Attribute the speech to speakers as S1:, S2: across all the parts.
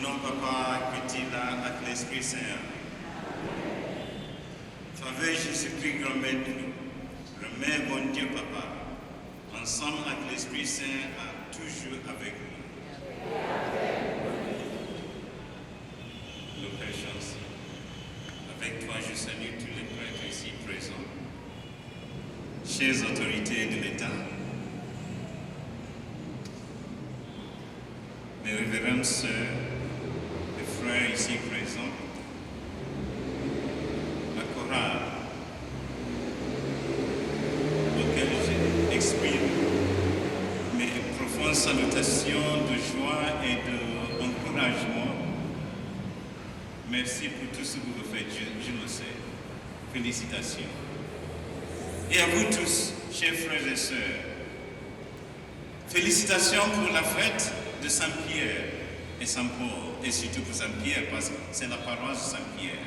S1: nom Papa, Petit-là, avec l'Esprit Saint. Faveur Jésus-Christ, grand-mère de nous. Remets, bon Dieu, Papa, ensemble avec l'Esprit Saint, toujours avec nous. Nos Pères chanceux, avec toi, je salue tous les prêtres ici présents, chères autorités de l'État, mes révérends sœurs et frères ici présents, la chorale auquel j'exprime mes profondes salutations de joie et d'encouragement. Merci pour tout ce que vous faites, je le sais. Félicitations. Et à vous tous, chers frères et sœurs, félicitations pour la fête de Saint-Pierre et Saint-Paul, et surtout pour Saint-Pierre, parce que c'est la paroisse de Saint-Pierre.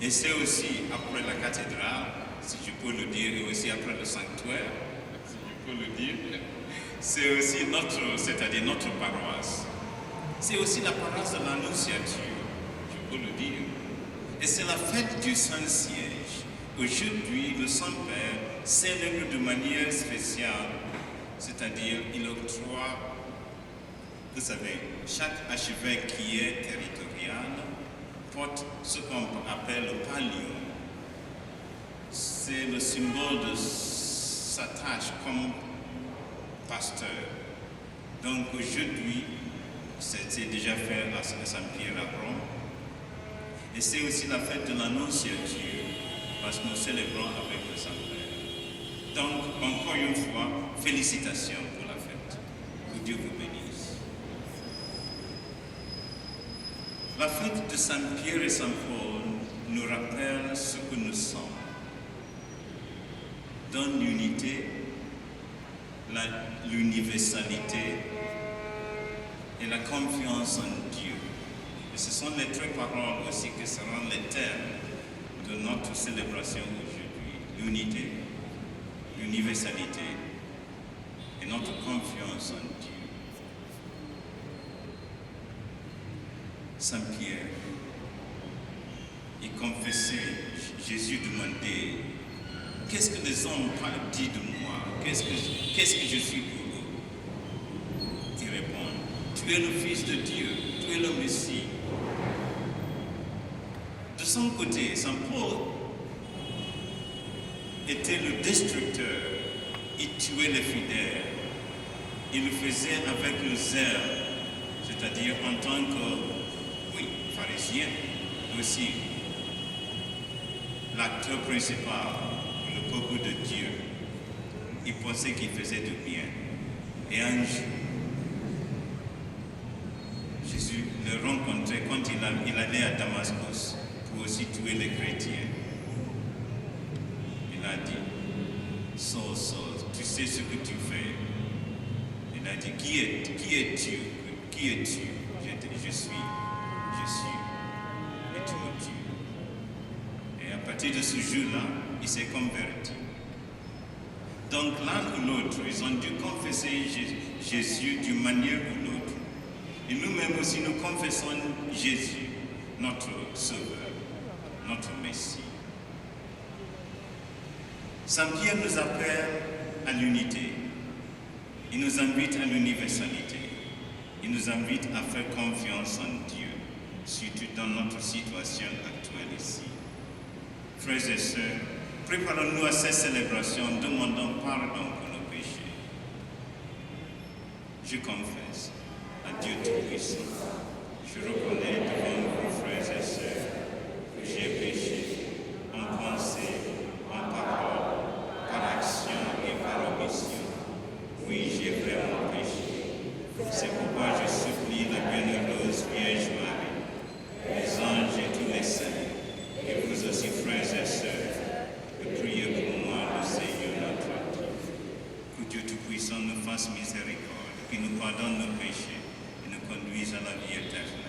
S1: Et c'est aussi après la cathédrale, si je peux le dire, et aussi après le sanctuaire, si je peux le dire, c'est aussi c'est-à-dire notre paroisse. C'est aussi la paroisse de l'Annonciature, je peux le dire. Et c'est la fête du Saint-Siège. Aujourd'hui, le Saint-Père célèbre de manière spéciale, c'est-à-dire il octroie, vous savez, chaque archevêque qui est territorial porte ce qu'on appelle le pallium. C'est le symbole de sa tâche comme pasteur. Donc aujourd'hui, c'était déjà fait à Saint-Pierre à Rome. Et c'est aussi la fête de l'Annonciature, parce que nous célébrons avec le Saint-Père. Donc, encore une fois, félicitations pour la fête. Que Dieu vous bénisse. La fête de Saint-Pierre et Saint-Paul nous rappelle ce que nous sommes. Dans l'unité, l'universalité et la confiance en Dieu. Et ce sont les trois paroles aussi qui seront les thèmes de notre célébration aujourd'hui. L'unité, l'universalité et notre confiance en Dieu. Saint Pierre, il confessait, Jésus demandait, qu'est-ce que les hommes disent de moi? Qu'est-ce que je suis pour eux? Il répond, tu es le Fils de Dieu, tu es le Messie. De son côté, Saint Paul était le destructeur. Il tuait les fidèles. Il le faisait avec le zèle, c'est-à-dire en tant que, pharisien, aussi l'acteur principal, le peuple de Dieu. Il pensait qu'il faisait du bien. Et un jour, Jésus le rencontrait quand il allait à Damascus pour aussi tuer les chrétiens. Il a dit, Saul, Saul, tu sais ce que tu fais. Il a dit, qui es-tu? Qui es-tu? Je suis. Et tu me tues. Et à partir de ce jour-là, il s'est converti. Donc l'un ou l'autre, ils ont dû confesser Jésus d'une manière ou l'autre. Et nous-mêmes aussi, nous confessons Jésus, notre Sauveur, notre Messie. Saint Pierre nous appelle à l'unité. Il nous invite à l'universalité. Il nous invite à faire confiance en Dieu, surtout dans notre situation actuelle ici. Frères et sœurs, préparons-nous à cette célébration, demandons pardon pour nos péchés. Je confesse à Dieu Tout-Puissant. Je reconnais devant vous, frères et sœurs, que j'ai péché en pensée, en parole, par action et par omission. Oui, j'ai vraiment péché. C'est pourquoi je supplie la bienheureuse Vierge Marie, les anges et tous les saints, et vous aussi, frères et sœurs, de prier pour moi, le Seigneur notre Dieu. Que Dieu Tout-Puissant nous fasse miséricorde, qu'il nous pardonne nos péchés et nous conduise à la vie éternelle.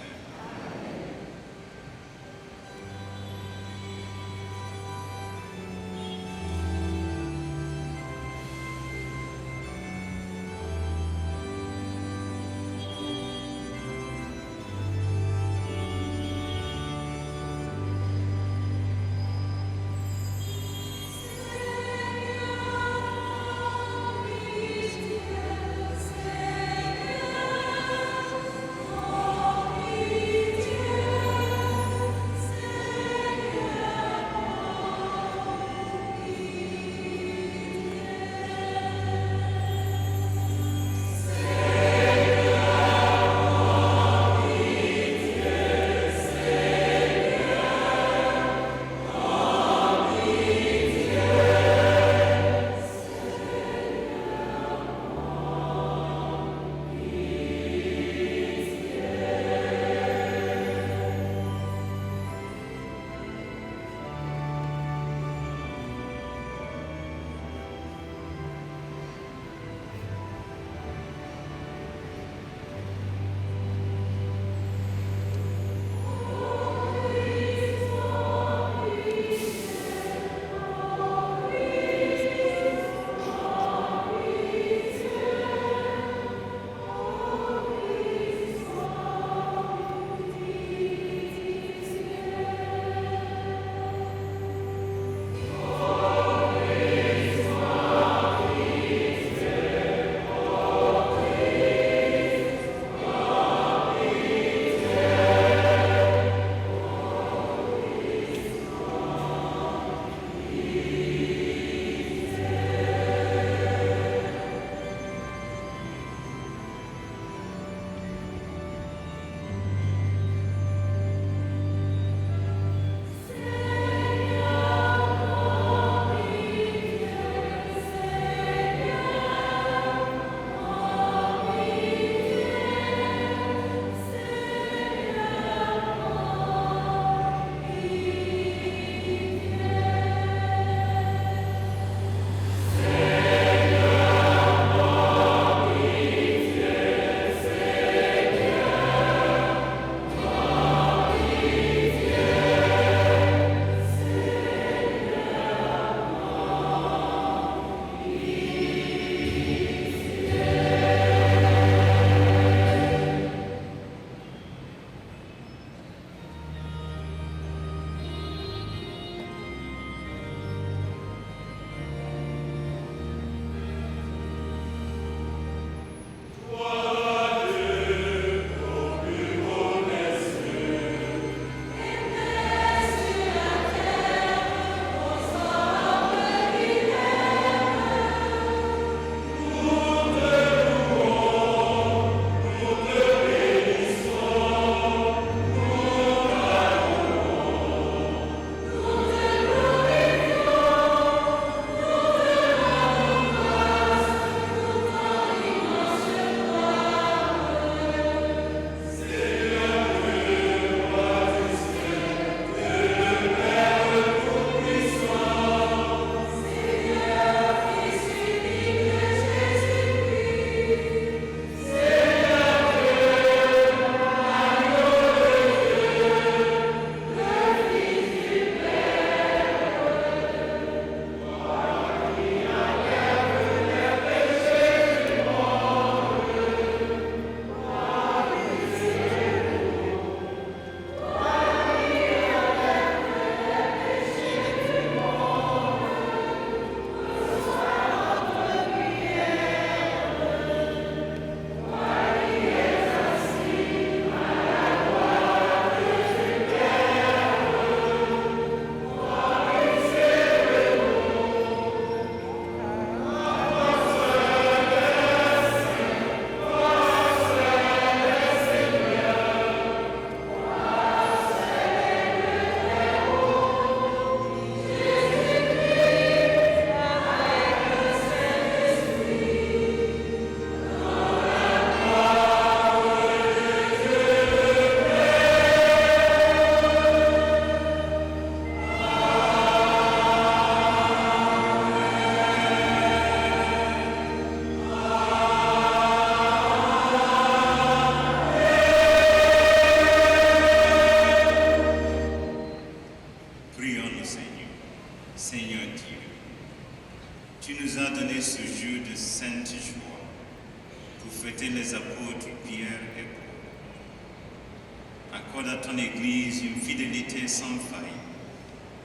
S1: Accorde à ton Église une fidélité sans faille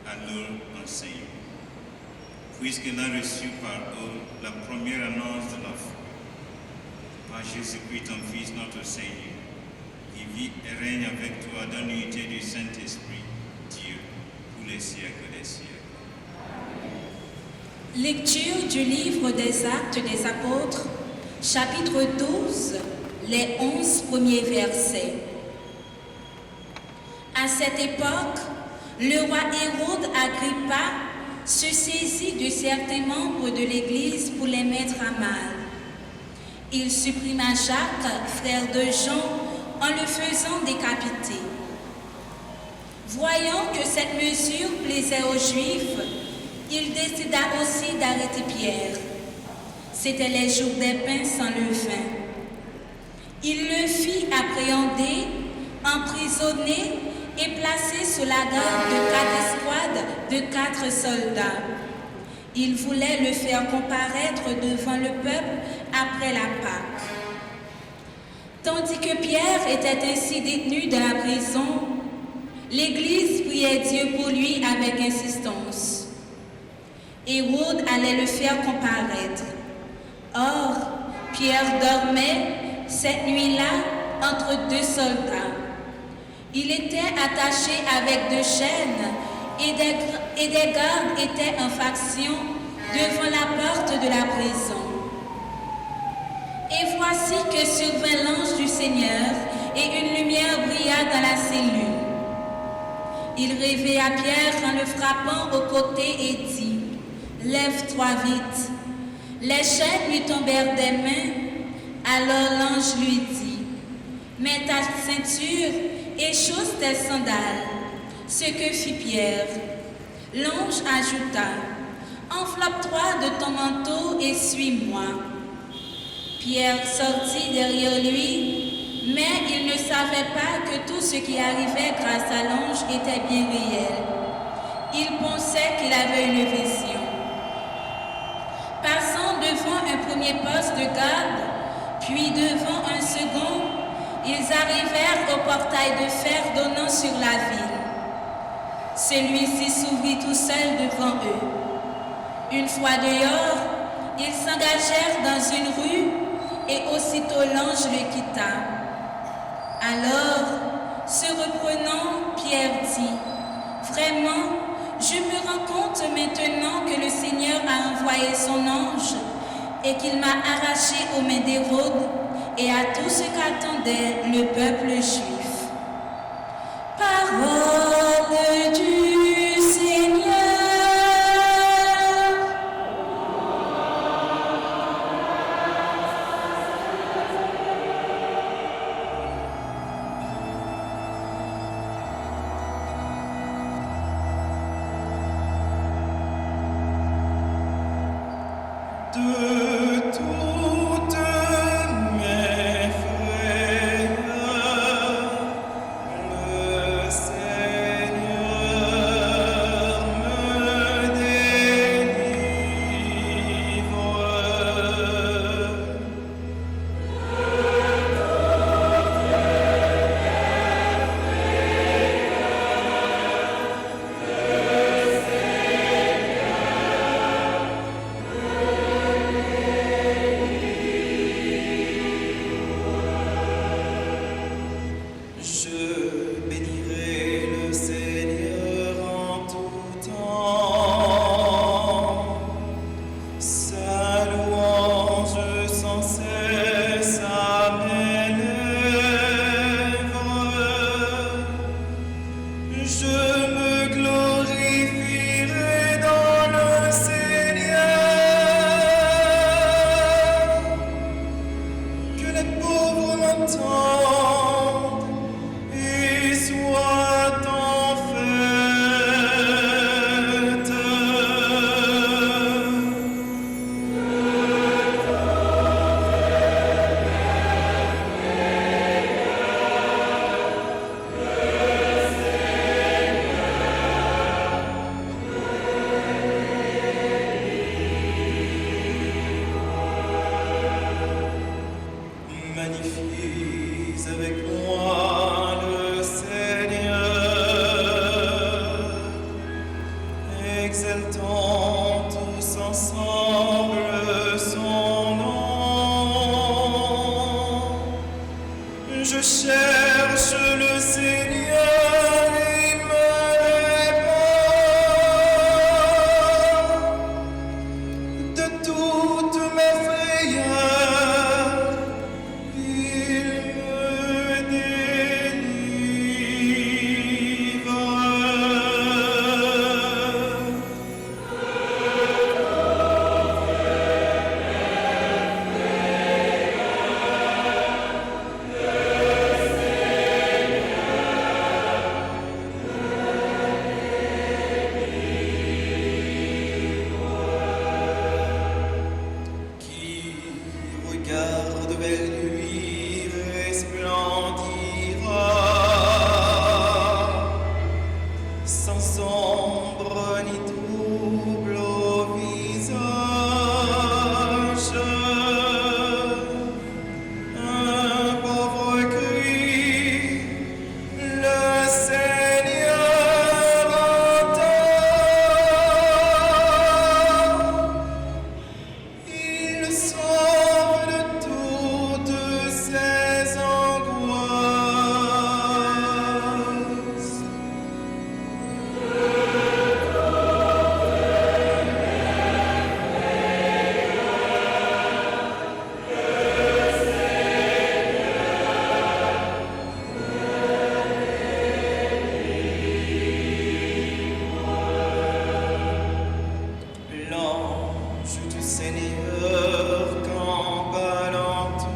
S1: à leur enseignement, puisqu'elle a reçu par eux la première annonce de la foi. Par Jésus-Christ, ton Fils, notre Seigneur, qui vit et règne avec toi dans l'unité du Saint-Esprit, Dieu, pour les siècles des siècles.
S2: Lecture du livre des Actes des Apôtres, chapitre 12, les 11 premiers versets. À cette époque, le roi Hérode Agrippa se saisit de certains membres de l'Église pour les mettre à mal. Il supprima Jacques, frère de Jean, en le faisant décapiter. Voyant que cette mesure plaisait aux Juifs, il décida aussi d'arrêter Pierre. C'étaient les jours des pains sans levain. Il le fit appréhender, emprisonner et placé sous la garde de 4 escouades de 4 soldats. Il voulait le faire comparaître devant le peuple après la Pâque. Tandis que Pierre était ainsi détenu dans la prison, l'Église priait Dieu pour lui avec insistance. Hérode allait le faire comparaître. Or, Pierre dormait cette nuit-là entre 2 soldats. Il était attaché avec 2 chaînes et des gardes étaient en faction devant la porte de la prison. Et voici que survint l'ange du Seigneur et une lumière brilla dans la cellule. Il réveilla Pierre en le frappant au côté et dit : « Lève-toi vite. » Les chaînes lui tombèrent des mains. Alors l'ange lui dit : « Mets ta ceinture et chausse tes sandales. » Ce que fit Pierre. L'ange ajouta : « Enveloppe-toi de ton manteau et suis-moi. » Pierre sortit derrière lui, mais il ne savait pas que tout ce qui arrivait grâce à l'ange était bien réel. Il pensait qu'il avait une vision. Passant devant un premier poste de garde, puis devant un second, ils arrivèrent au portail de fer donnant sur la ville. Celui-ci s'ouvrit tout seul devant eux. Une fois dehors, ils s'engagèrent dans une rue et aussitôt l'ange le quitta. Alors, se reprenant, Pierre dit : « Vraiment, je me rends compte maintenant que le Seigneur a envoyé son ange et qu'il m'a arraché aux mains d'Hérode et à tout ce qu'attendait le peuple juif. » Parole du Seigneur.
S3: De toutes mes frayeurs, le Seigneur me délivre. Je bénirai le Seigneur en tout temps, sa louange sans cesse à mes lèvres. Je me glorifierai dans le Seigneur. Que les pauvres l'entendent et cherche le Seigneur, il me répond. De toutes mes frayeurs, il me délivre. Qui regarde vers lui resplendira, sans ombre ni trouble au visage. Un pauvre cri, le Seigneur entend. Il le sauve de toutes ses angoisses. L'ange du Seigneur campe alentour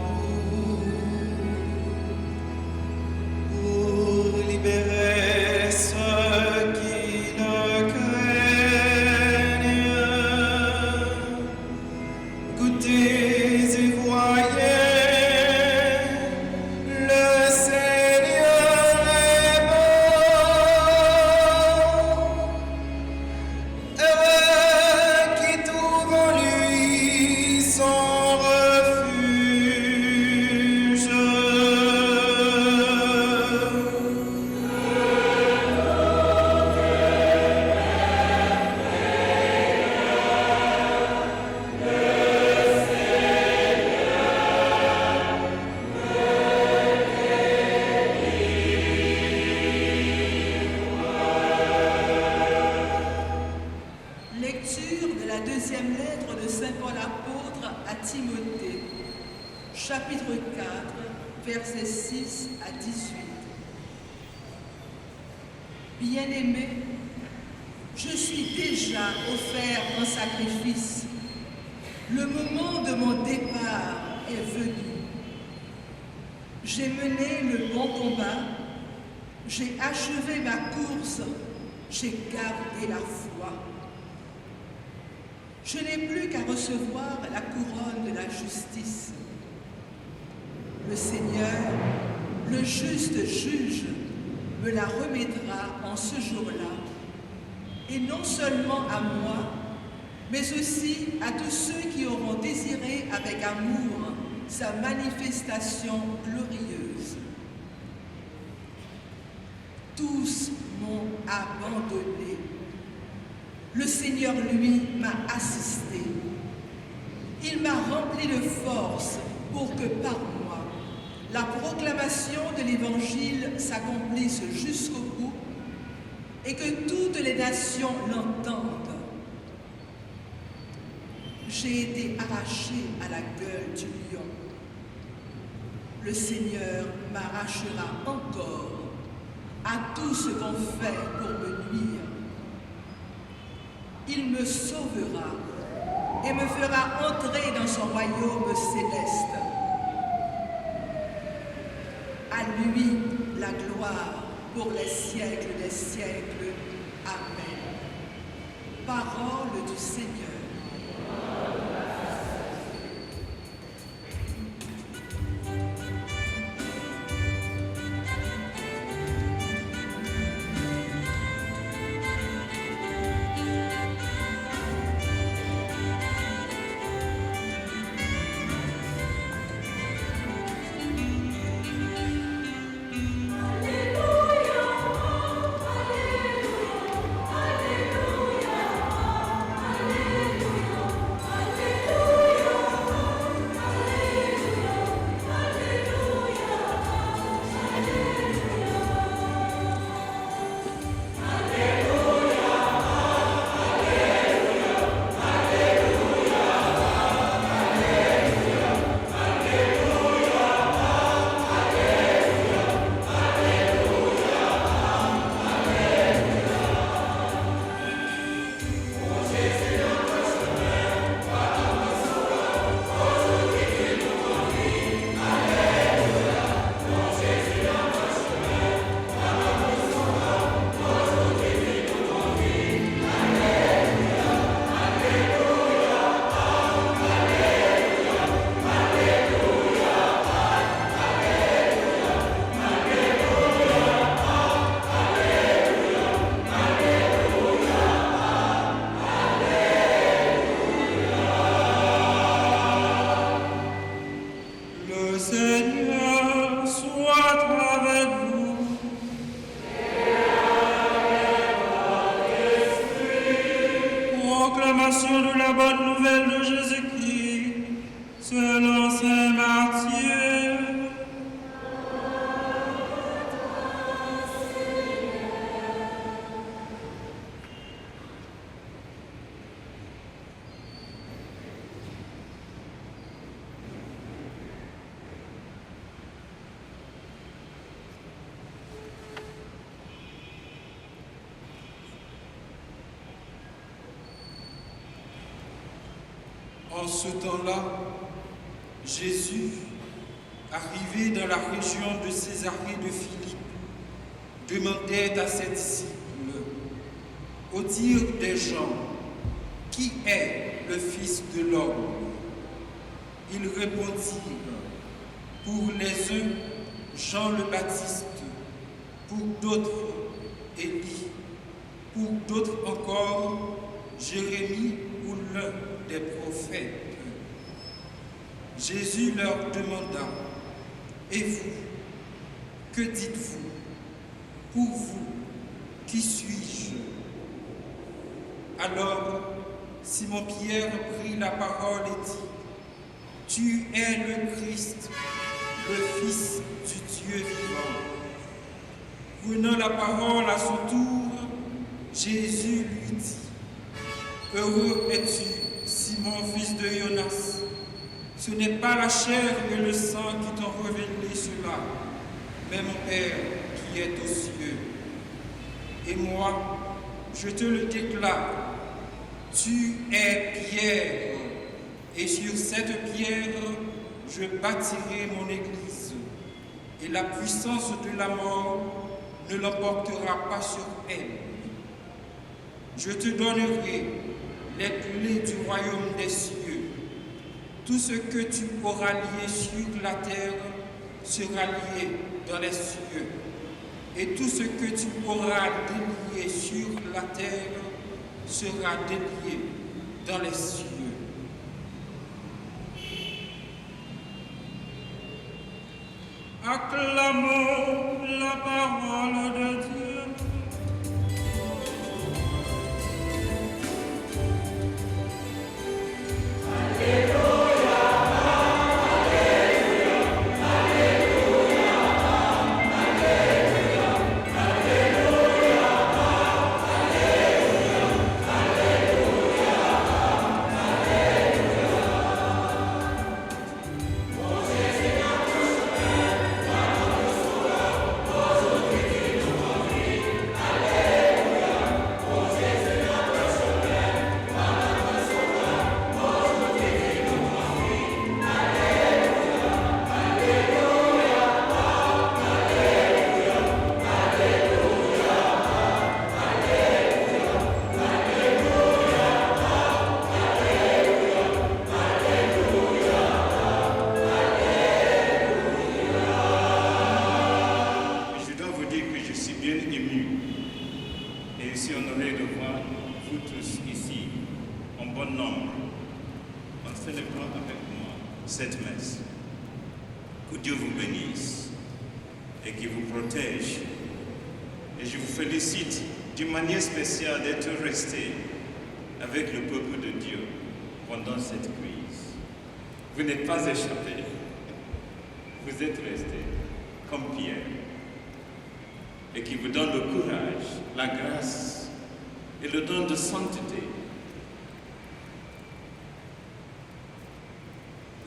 S3: pour libérer ceux qui le craignent. Goûtez et voyez, le Seigneur est bon. Heureux qui trouve en lui son refuge.
S4: Lecture de la deuxième lettre de Saint Paul apôtre à Timothée, chapitre 4, versets 6 à 18. Bien-aimés, je suis déjà offert en sacrifice. Le moment de mon départ est venu. J'ai mené le bon combat, j'ai achevé ma course, j'ai gardé la foi. Je n'ai plus qu'à recevoir la couronne de la justice. Le Seigneur, le juste juge, me la remettra en ce jour-là, et non seulement à moi, mais aussi à tous ceux qui auront désiré avec amour sa manifestation glorieuse. Tous m'ont abandonné. Le Seigneur, lui, m'a assisté. Il m'a rempli de force pour que par moi, la proclamation de l'Évangile s'accomplisse jusqu'au bout et que toutes les nations l'entendent. J'ai été arraché à la gueule du lion. Le Seigneur m'arrachera encore à tout ce qu'on fait pour me nuire. Il me sauvera et me fera entrer dans son royaume céleste. À lui la gloire pour les siècles des siècles. Amen. Parole du Seigneur.
S5: proclamation de la bonne nouvelle de Jésus-Christ, selon saint Matthieu.
S3: En ce temps-là, Jésus, arrivé dans la région de Césarée de Philippe, demandait à ses disciples, au dire des gens, qui est le Fils de l'homme? Ils répondirent, pour les uns, Jean le Baptiste, pour d'autres, Élie, pour d'autres encore, Jérémie ou l'un des prophètes. Jésus leur demanda, et vous, que dites-vous? Pour vous, qui suis-je? Alors Simon-Pierre prit la parole et dit, tu es le Christ, le Fils du Dieu vivant. Prenant la parole à son tour, Jésus lui dit, heureux es-tu, Simon, fils de Jonas, ce n'est pas la chair et le sang qui t'ont révélé cela, mais mon Père qui est aux cieux. Et moi, je te le déclare, tu es Pierre, et sur cette pierre, je bâtirai mon église, et la puissance de la mort ne l'emportera pas sur elle. Je te donnerai les clés du royaume des cieux. Tout ce que tu auras lié sur la terre sera lié dans les cieux. Et tout ce que tu auras délié sur la terre sera délié dans les cieux.
S5: Acclamons la parole de Dieu.
S1: Cette messe. Que Dieu vous bénisse et qu'il vous protège. Et je vous félicite d'une manière spéciale d'être resté avec le peuple de Dieu pendant cette crise. Vous n'êtes pas échappé. Vous êtes resté comme Pierre. Et qui vous donne le courage, la grâce et le don de sainteté.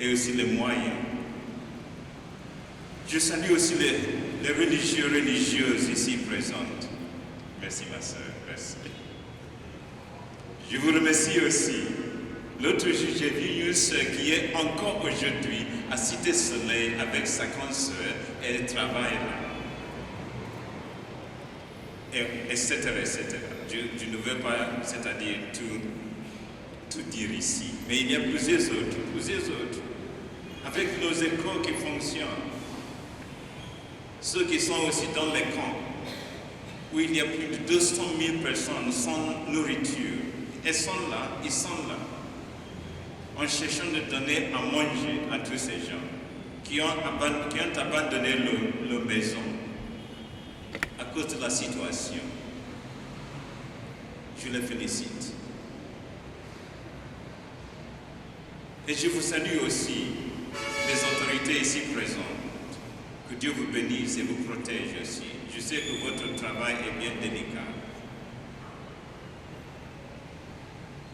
S1: Et aussi les moyens. Je salue aussi les religieux, religieuses ici présentes. Merci ma sœur, merci. Je vous remercie aussi. L'autre jour, j'ai vu une sœur qui est encore aujourd'hui à Cité Soleil avec sa grande sœur. Elle travaille là. Etc. Je ne veux pas, c'est-à-dire tout dire ici. Mais il y a plusieurs autres. Avec nos écoles qui fonctionnent. Ceux qui sont aussi dans les camps, où il y a plus de 200 000 personnes sans nourriture. Ils sont là, en cherchant de donner à manger à tous ces gens qui ont abandonné leur maison à cause de la situation. Je les félicite. Et je vous salue aussi, les autorités ici présentes. Que Dieu vous bénisse et vous protège aussi. Je sais que votre travail est bien délicat.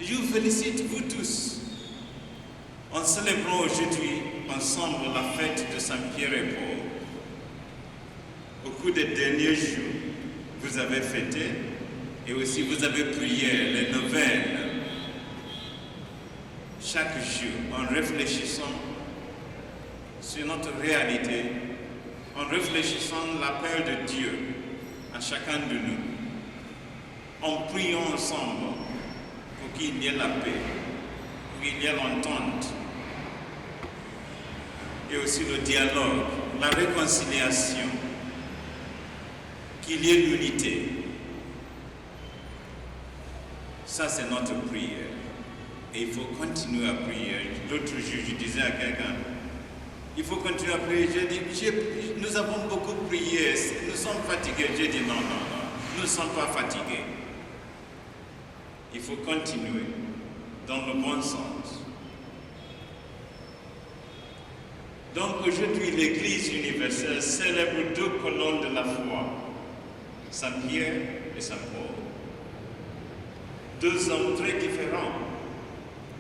S1: Je vous félicite, vous tous, en célébrant aujourd'hui ensemble la fête de Saint-Pierre et Paul. Au cours des derniers jours, vous avez fêté et aussi vous avez prié les neuvaines. Chaque jour, en réfléchissant sur notre réalité, en réfléchissant l'appel de Dieu à chacun de nous, en priant ensemble pour qu'il y ait la paix, pour qu'il y ait l'entente, et aussi le dialogue, la réconciliation, qu'il y ait l'unité. Ça, c'est notre prière. Et il faut continuer à prier. L'autre jour, je disais à quelqu'un, il faut continuer à prier. J'ai dit, nous avons beaucoup prié, nous sommes fatigués. J'ai dit, non, nous ne sommes pas fatigués. Il faut continuer dans le bon sens. Donc aujourd'hui, l'Église universelle célèbre deux colonnes de la foi, Saint-Pierre et Saint-Paul. Deux hommes très différents,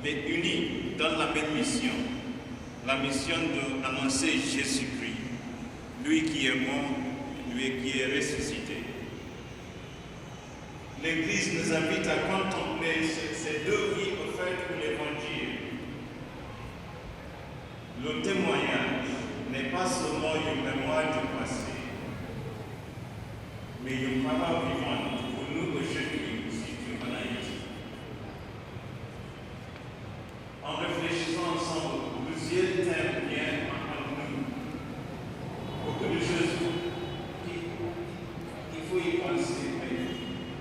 S1: mais unis dans la même mission, la mission d'annoncer Jésus-Christ, lui qui est mort, lui qui est ressuscité. L'Église nous invite à contempler ces deux vies offertes pour l'Évangile. Le témoignage n'est pas seulement une mémoire du passé, mais une parole vivante pour nous aujourd'hui, surtout en Haïti. En réfléchissant ensemble, plusieurs thèmes viennent en nous. Beaucoup de choses qu'il faut y penser, mais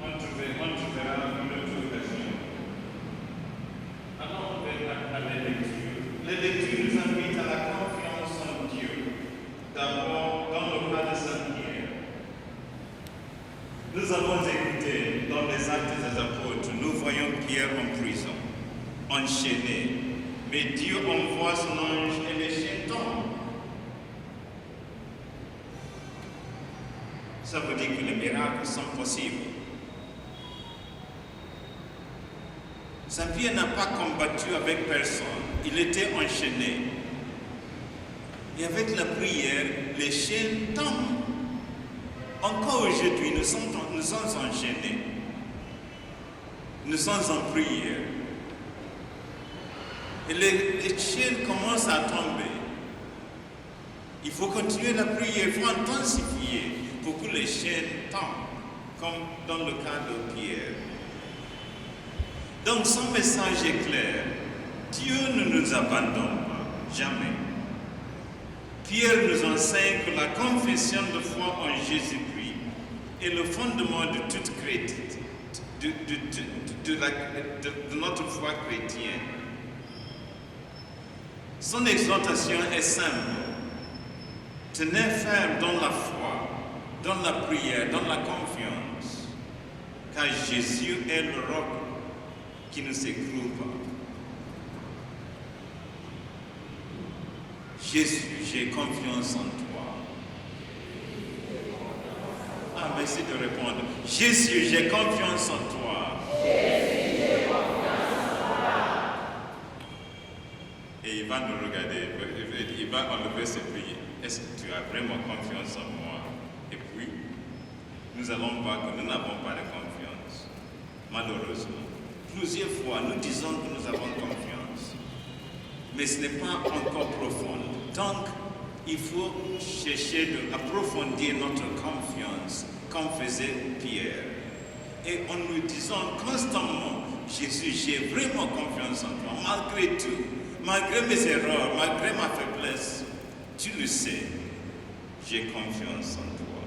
S1: on trouvera une autre occasion. Alors, on verra la lecture. Les lectures nous invitent à la confiance en Dieu. D'abord, dans le cas de Saint-Pierre. Nous avons écouté dans les Actes des Apôtres, nous voyons Pierre en prison, enchaîné. Mais Dieu envoie son ange et les chiens tombent. Ça veut dire que les miracles sont possibles. Saint-Pierre n'a pas combattu avec personne. Il était enchaîné. Et avec la prière, les chaînes tombent. Encore aujourd'hui, nous sommes enchaînés. Nous sommes en prière. Et les chaînes commencent à tomber. Il faut continuer la prière, il faut intensifier pour que les chaînes tombent, comme dans le cas de Pierre. Donc son message est clair. Dieu ne nous abandonne pas, jamais. Pierre nous enseigne que la confession de foi en Jésus-Christ est le fondement de toute chrétienne, de notre foi chrétienne. Son exhortation est simple. Tenez ferme dans la foi, dans la prière, dans la confiance, car Jésus est le roc qui ne s'écroule pas. Jésus, j'ai confiance en toi. Ah, merci de répondre. Jésus, j'ai confiance en toi.
S6: Jésus, j'ai confiance en toi.
S1: Et il va nous regarder, il va enlever ses prières. Est-ce que tu as vraiment confiance en moi? Et puis, nous allons voir que nous n'avons pas de confiance. Malheureusement. Plusieurs fois, nous disons que nous avons confiance. Mais ce n'est pas encore profond. Donc, il faut chercher d'approfondir notre confiance, comme faisait Pierre. Et en nous disant constamment, Jésus, j'ai vraiment confiance en toi, malgré tout, malgré mes erreurs, malgré ma faiblesse. Tu le sais, j'ai confiance en toi.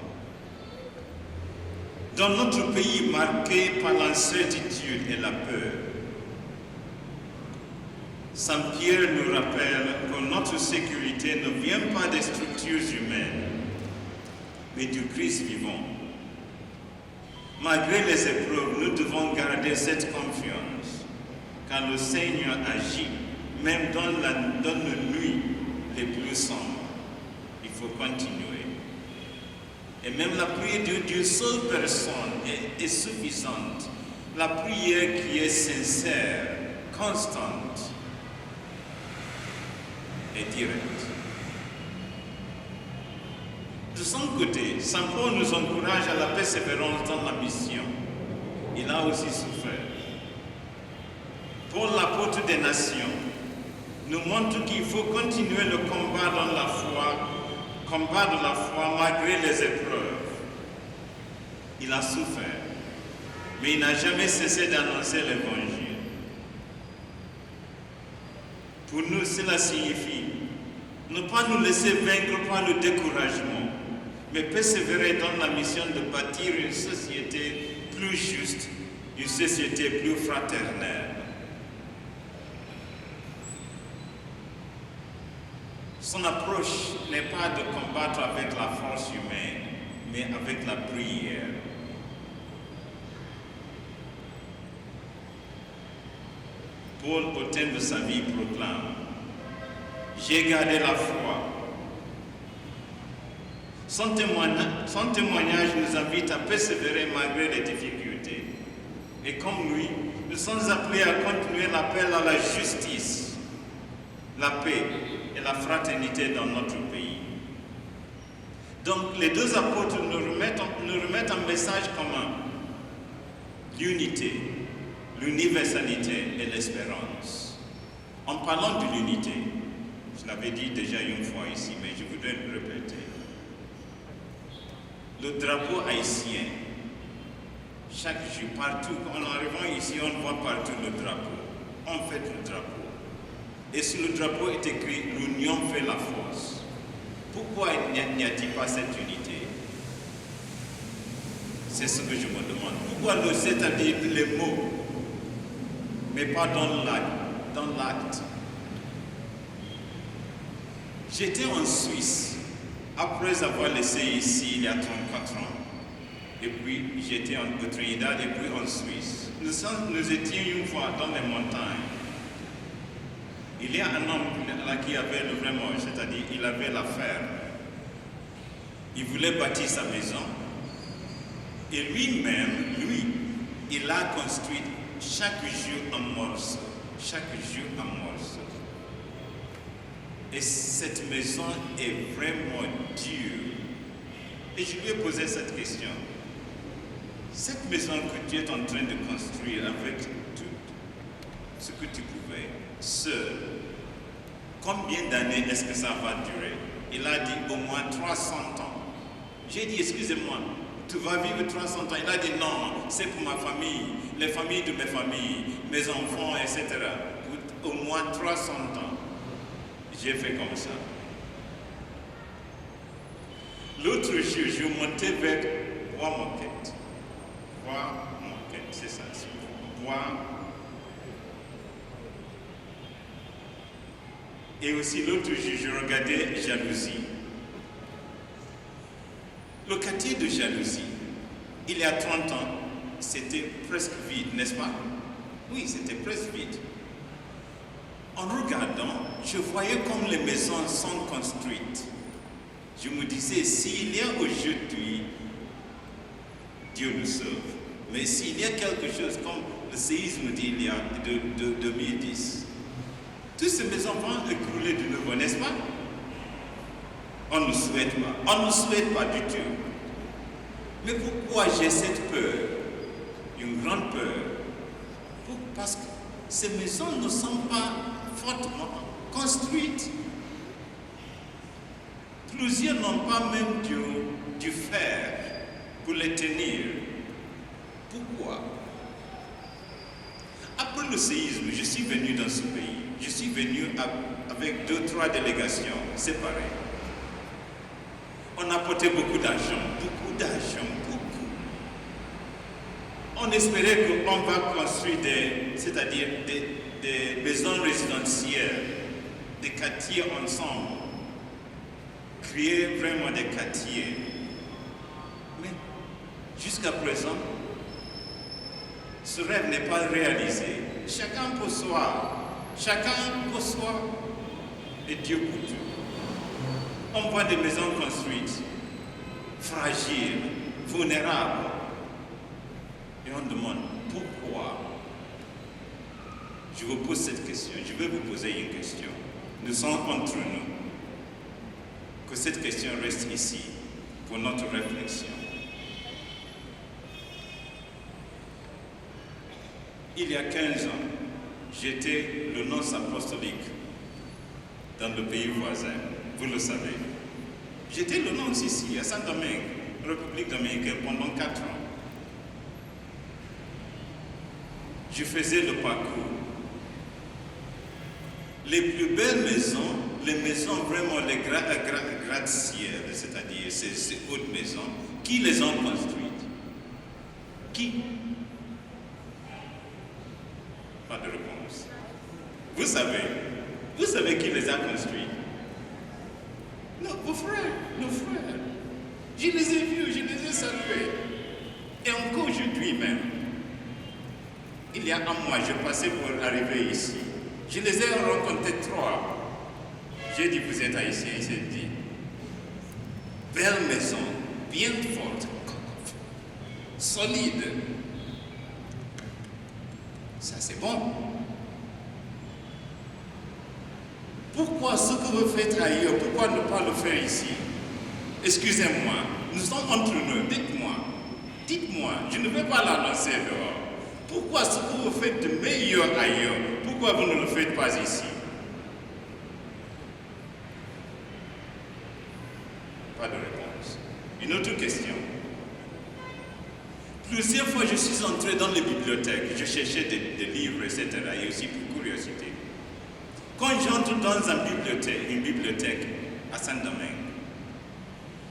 S1: Dans notre pays marqué par l'incertitude et la peur, Saint Pierre nous rappelle que notre sécurité ne vient pas des structures humaines, mais du Christ vivant. Malgré les épreuves, nous devons garder cette confiance, car le Seigneur agit même dans nos nuits les plus sombres, il faut continuer. Et même la prière d'une seule personne est suffisante. La prière qui est sincère, constante et directe. De son côté, Saint Paul nous encourage à la persévérance dans la mission. Il a aussi souffert. Paul, l'apôtre des nations, nous montre qu'il faut continuer le combat dans la foi, combattre la foi malgré les épreuves. Il a souffert, mais il n'a jamais cessé d'annoncer l'évangile. Pour nous, cela signifie ne pas nous laisser vaincre par le découragement, mais persévérer dans la mission de bâtir une société plus juste, une société plus fraternelle. Son approche n'est pas de combattre avec la force humaine, mais avec la prière. Paul, au terme de sa vie, proclame « J'ai gardé la foi ». Son témoignage nous invite à persévérer malgré les difficultés. Et comme lui, nous sommes appelés à continuer l'appel à la justice, la paix et la fraternité dans notre pays. Donc les deux apôtres nous remettent un message commun, l'unité, l'universalité et l'espérance. En parlant de l'unité, je l'avais dit déjà une fois ici, mais je voudrais le répéter. Le drapeau haïtien, chaque jour, partout, en arrivant ici, on voit partout le drapeau. On fait le drapeau. Et sur le drapeau est écrit « L'union fait la force ». Pourquoi n'y a-t-il pas cette unité? C'est ce que je me demande. Pourquoi c'est-à-dire les mots, mais pas dans l'acte? J'étais en Suisse, après avoir laissé ici il y a 34 ans. Et puis j'étais au Trinidad et puis en Suisse. Nous étions une fois dans les montagnes. Il y a un homme là qui avait vraiment, c'est-à-dire il avait la ferme. Il voulait bâtir sa maison. Et lui-même, il a construit chaque jour un morceau. Chaque jour un morceau. Et cette maison est vraiment dure. Et je lui ai posé cette question. Cette maison que tu es en train de construire avec tout ce que tu pouvais, seul, combien d'années est-ce que ça va durer? Il a dit au moins 300 ans. J'ai dit, excusez-moi, tu vas vivre 300 ans. Il a dit non, c'est pour ma famille, les familles de mes familles, mes enfants, etc. Pour au moins 300 ans. J'ai fait comme ça. L'autre jour, je montais vers Bois-Moquette. Bois-Moquette, c'est ça. Et aussi l'autre jour, je regardais Jalousie. Le quartier de Jalousie, il y a 30 ans, c'était presque vide, n'est-ce pas? Oui, c'était presque vide. En regardant, je voyais comme les maisons sont construites. Je me disais, s'il y a aujourd'hui, Dieu nous sauve. Mais s'il y a quelque chose comme le séisme d'il y a de 2010, toutes ces maisons vont écrouler de nouveau, n'est-ce pas? On ne souhaite pas. On ne souhaite pas du tout. Mais pourquoi j'ai cette peur? Une grande peur. Parce que ces maisons ne sont pas fortement construites. Plusieurs n'ont pas même du fer pour les tenir. Pourquoi? Après le séisme, je suis venu dans ce pays. Je suis venu avec 2-3 délégations séparées. On a apporté beaucoup d'argent, beaucoup. On espérait qu'on va construire c'est-à-dire des maisons résidentielles, des quartiers ensemble, créer vraiment des quartiers. Mais jusqu'à présent, ce rêve n'est pas réalisé. Chacun pour soi. Chacun pour soi et Dieu pour tout. On voit des maisons construites, fragiles, vulnérables. Et on demande pourquoi. Je vous pose cette question, je vais vous poser une question. Nous sommes entre nous. Que cette question reste ici pour notre réflexion. Il y a 15 ans, j'étais le nonce apostolique dans le pays voisin, vous le savez. J'étais le nonce ici, à Saint-Domingue, République dominicaine, pendant 4 ans. Je faisais le parcours. Les plus belles maisons, les maisons vraiment les gratte-ciel, c'est-à-dire ces hautes maisons, qui les ont construites? Qui? Pas de réponse. Vous savez qui les a construits? Non, vos frères, nos frères. Je les ai vus, je les ai salués. Et encore aujourd'hui même, il y a un mois, je passais pour arriver ici. Je les ai rencontrés 3. J'ai dit, vous êtes haïtiens, il s'est dit. Belle maison, bien forte, solide. Ça c'est bon. Pourquoi ce que vous faites ailleurs, pourquoi ne pas le faire ici? Excusez-moi, nous sommes entre nous, dites-moi, je ne vais pas l'annoncer dehors. Pourquoi ce que vous faites de meilleur ailleurs, pourquoi vous ne le faites pas ici? Pas de réponse. Une autre question. Plusieurs fois, je suis entré dans les bibliothèques, je cherchais des livres, etc. et aussi pour curiosité. Quand j'entre dans une bibliothèque à Saint-Domingue,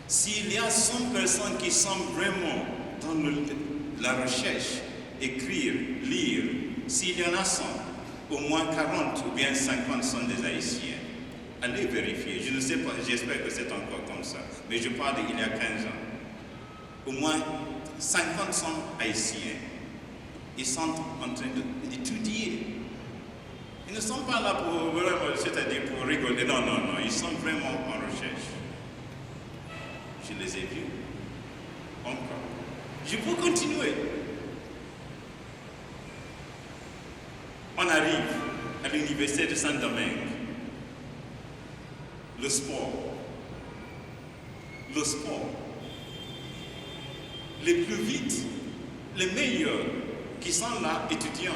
S1: s'il y a 100 personnes qui sont vraiment dans la recherche, écrire, lire, s'il y en a 100, au moins 40 ou bien 50 sont des Haïtiens. Allez vérifier, je ne sais pas, j'espère que c'est encore comme ça, mais je parle d'il y a 15 ans. Au moins 50 sont Haïtiens. Ils sont en train d'étudier. Ils ne sont pas là pour, c'est-à-dire pour rigoler. Non, ils sont vraiment en recherche. Je les ai vus. Encore. Je peux continuer. On arrive à l'université de Saint-Domingue. Le sport. Les plus vite, les meilleurs qui sont là, étudiants,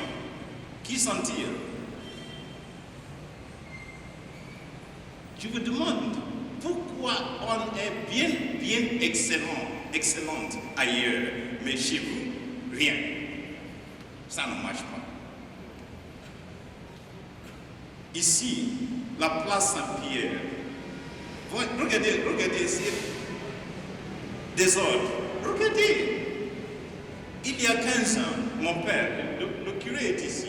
S1: qui sont-ils? Je vous demande pourquoi on est bien excellente ailleurs, mais chez vous, rien. Ça ne marche pas. Ici, la place Saint-Pierre. Regardez ici. Désordre. Regardez. Il y a 15 ans, mon père, le curé est ici.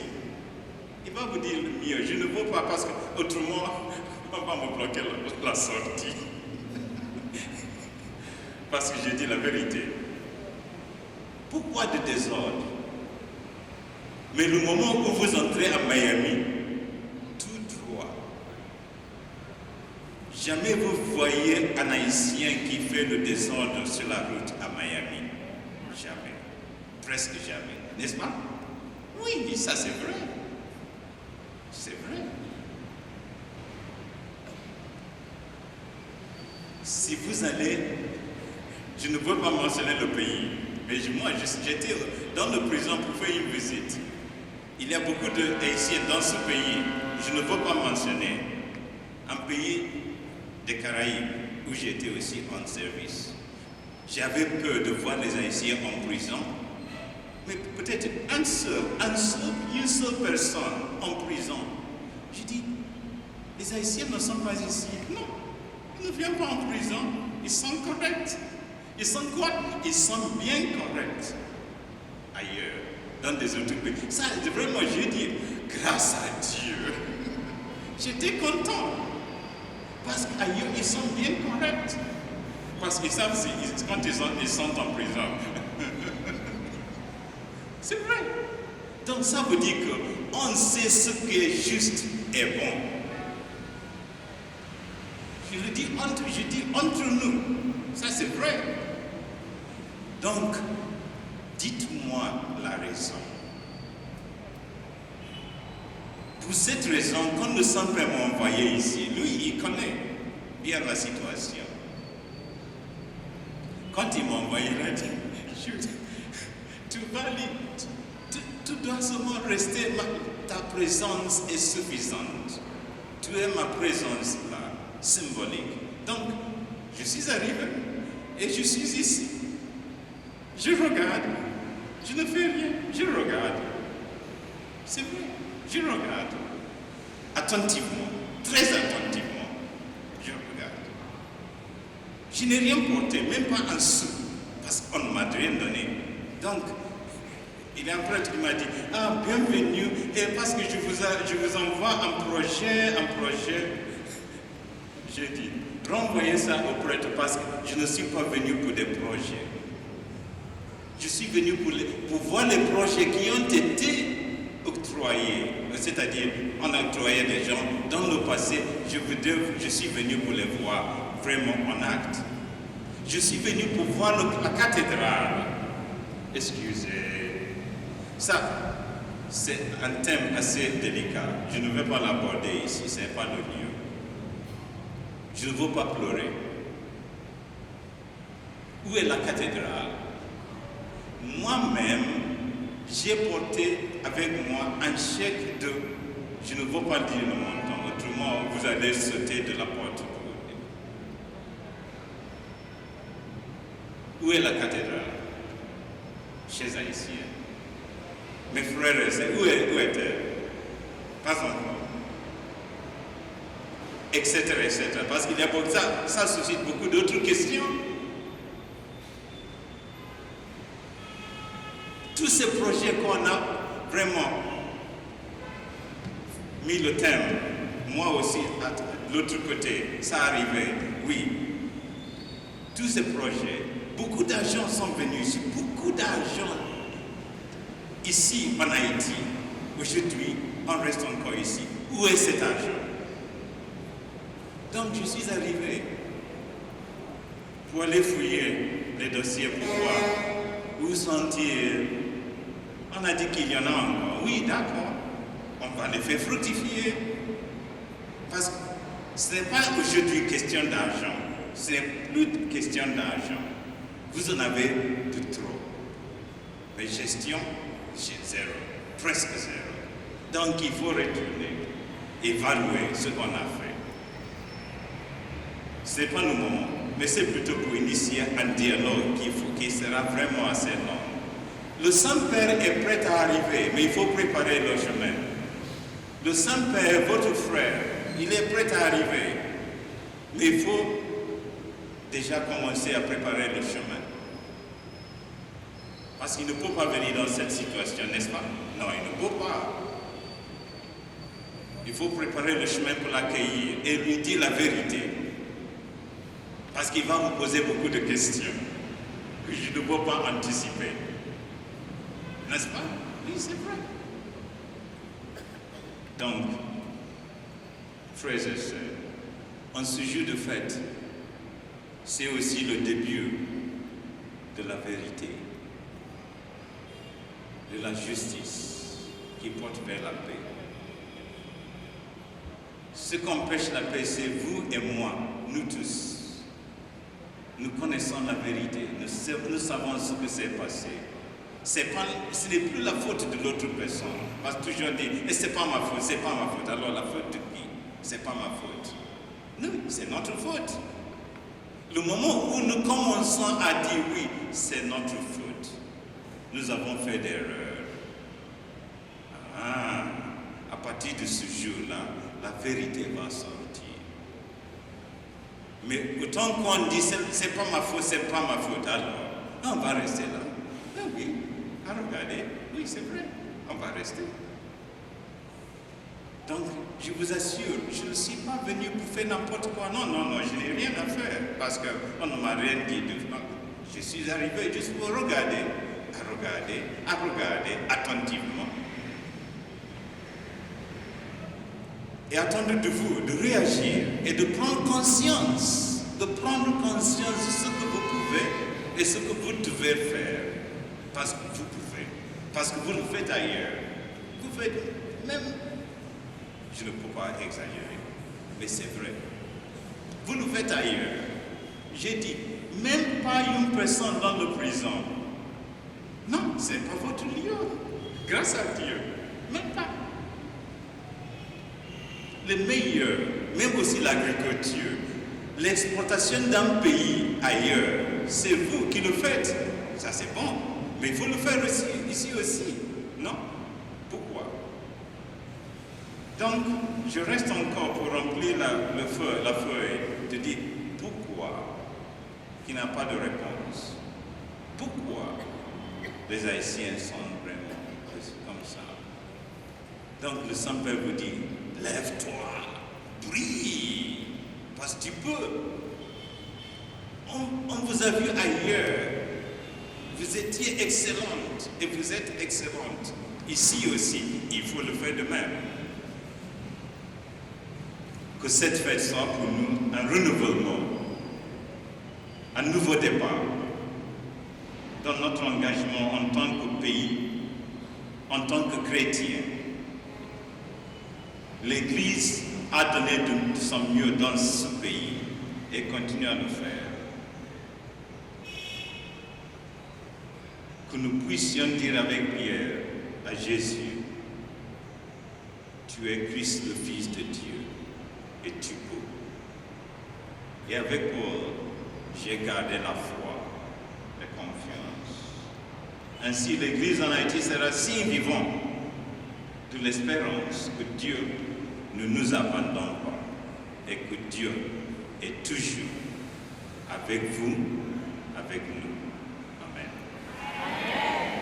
S1: Il va vous dire le mieux. Je ne veux pas parce qu'autrement, on va me bloquer la sortie. Parce que j'ai dit la vérité. Pourquoi de désordre? Mais le moment où vous entrez à Miami, tout droit, jamais vous voyez un Haïtien qui fait le désordre sur la route à Miami. Jamais. Presque jamais. N'est-ce pas? Oui, ça c'est vrai. C'est vrai. Si vous allez, je ne peux pas mentionner le pays, mais moi j'étais dans la prison pour faire une visite. Il y a beaucoup de Haïtiens dans ce pays, je ne peux pas mentionner. Un pays des Caraïbes où j'étais aussi en service. J'avais peur de voir les Haïtiens en prison, mais peut-être une seule personne en prison. J'ai dit, les Haïtiens ne sont pas ici. Non, ils ne viennent pas en prison, ils sont corrects. Ils sont quoi? Ils sont bien corrects. Ailleurs, dans des autres pays. Ça, vraiment, j'ai dit, grâce à Dieu. J'étais content. Parce qu'ailleurs, ils sont bien corrects. Parce qu'ils savent quand ils sont en prison. C'est vrai. Donc ça veut dire qu'on sait ce qui est juste et bon. Je dis entre nous, ça c'est vrai. Donc, dites-moi la raison. Pour cette raison, quand le Saint-Père m'a envoyé ici, lui, il connaît bien la situation. Quand il m'a envoyé, il a dit, tu dois seulement rester, ta présence est suffisante. Tu es ma présence là, symbolique. Donc, je suis arrivé et je suis ici. Je regarde, je ne fais rien, je regarde. C'est vrai, je regarde. Attentivement, très attentivement, je regarde. Je n'ai rien porté, même pas un sou, parce qu'on ne m'a rien donné. Donc, il y a un prêtre qui m'a dit, ah, bienvenue, et parce que je vous envoie un projet. J'ai dit, renvoyez ça au prêtre parce que je ne suis pas venu pour des projets. Je suis venu pour voir les projets qui ont été octroyés. C'est-à-dire, on a octroyé des gens dans le passé. Je suis venu pour les voir vraiment en acte. Je suis venu pour voir la cathédrale. Excusez. Ça, c'est un thème assez délicat. Je ne vais pas l'aborder ici, ce n'est pas le lieu. Je ne veux pas pleurer. Où est la cathédrale? Moi-même, j'ai porté avec moi un chèque de, je ne veux pas dire le montant, autrement vous allez sauter de la porte. Où est la cathédrale? Chez Haïtiens. Mes frères et sœurs, où est-elle? Pas encore. Etc. Parce qu'il y a beaucoup ça suscite beaucoup d'autres questions. Tous ces projets qu'on a vraiment mis le thème, moi aussi, de l'autre côté, ça arrivait, oui. Tous ces projets, beaucoup d'argent sont venus ici, beaucoup d'argent ici en Haïti. Aujourd'hui, on reste encore ici. Où est cet argent? Donc je suis arrivé pour aller fouiller les dossiers pour voir où sont-ils. On a dit qu'il y en a encore. Oui, d'accord. On va les faire fructifier. Parce que ce n'est pas aujourd'hui question d'argent. Ce n'est plus question d'argent. Vous en avez de trop. Mais gestion, j'ai zéro. Presque zéro. Donc il faut retourner, évaluer ce qu'on a fait. Ce n'est pas le moment, mais c'est plutôt pour initier un dialogue qui sera vraiment assez long. Le Saint-Père est prêt à arriver, mais il faut préparer le chemin. Le Saint-Père, votre frère, il est prêt à arriver, mais il faut déjà commencer à préparer le chemin. Parce qu'il ne peut pas venir dans cette situation, n'est-ce pas? Non, il ne peut pas. Il faut préparer le chemin pour l'accueillir et lui dire la vérité. Parce qu'il va vous poser beaucoup de questions que je ne peux pas anticiper. N'est-ce pas? Oui, c'est vrai. Donc, frères et sœurs, en ce jour de fête, c'est aussi le début de la vérité, de la justice qui porte vers la paix. Ce qu'empêche la paix, c'est vous et moi, nous tous. Nous connaissons la vérité, nous savons ce que s'est passé. Ce n'est plus la faute de l'autre personne. Parce que toujours dit, et c'est pas ma faute, c'est pas ma faute. Alors la faute de qui? C'est pas ma faute. Non, c'est notre faute. Le moment où nous commençons à dire oui, c'est notre faute, nous avons fait des erreurs. À partir de ce jour-là, la vérité va sortir. Mais autant qu'on dit c'est pas ma faute, c'est pas ma faute, alors on va rester là. Ah oui, à regarder, oui c'est vrai, on va rester. Donc je vous assure, je ne suis pas venu pour faire n'importe quoi. Non, je n'ai rien à faire parce qu'on ne m'a rien dit. Je suis arrivé juste pour regarder attentivement. et attendre de vous de réagir et de prendre conscience de ce que vous pouvez et ce que vous devez faire. Parce que vous pouvez, parce que vous le faites ailleurs. Vous faites même, je ne peux pas exagérer, mais c'est vrai. Vous le faites ailleurs. J'ai dit, même pas une personne dans la prison. Non, c'est pas votre lieu. Grâce à Dieu, même pas. Le meilleur, même aussi l'agriculture, l'exportation d'un pays ailleurs, c'est vous qui le faites. Ça c'est bon, mais il faut le faire aussi, ici aussi, non? Pourquoi? Donc, je reste encore pour remplir la feuille, de dire pourquoi qui n'a pas de réponse. Pourquoi les Haïtiens sont vraiment comme ça? Donc le Saint-Père vous dit, lève-toi, brille, parce que tu peux. On vous a vu ailleurs. Vous étiez excellente et vous êtes excellente. Ici aussi, il faut le faire de même. Que cette fête soit pour nous un renouvellement, un nouveau départ dans notre engagement en tant que pays, en tant que chrétien. L'Église a donné de son mieux dans ce pays et continue à le faire. Que nous puissions dire avec Pierre à Jésus, tu es Christ, le Fils de Dieu, et tu peux. Et avec Paul, j'ai gardé la foi, la confiance. Ainsi, l'Église en Haïti sera signe vivant de l'espérance que Dieu ne nous abandonne pas et que Dieu est toujours avec vous, avec nous. Amen.
S6: Amen.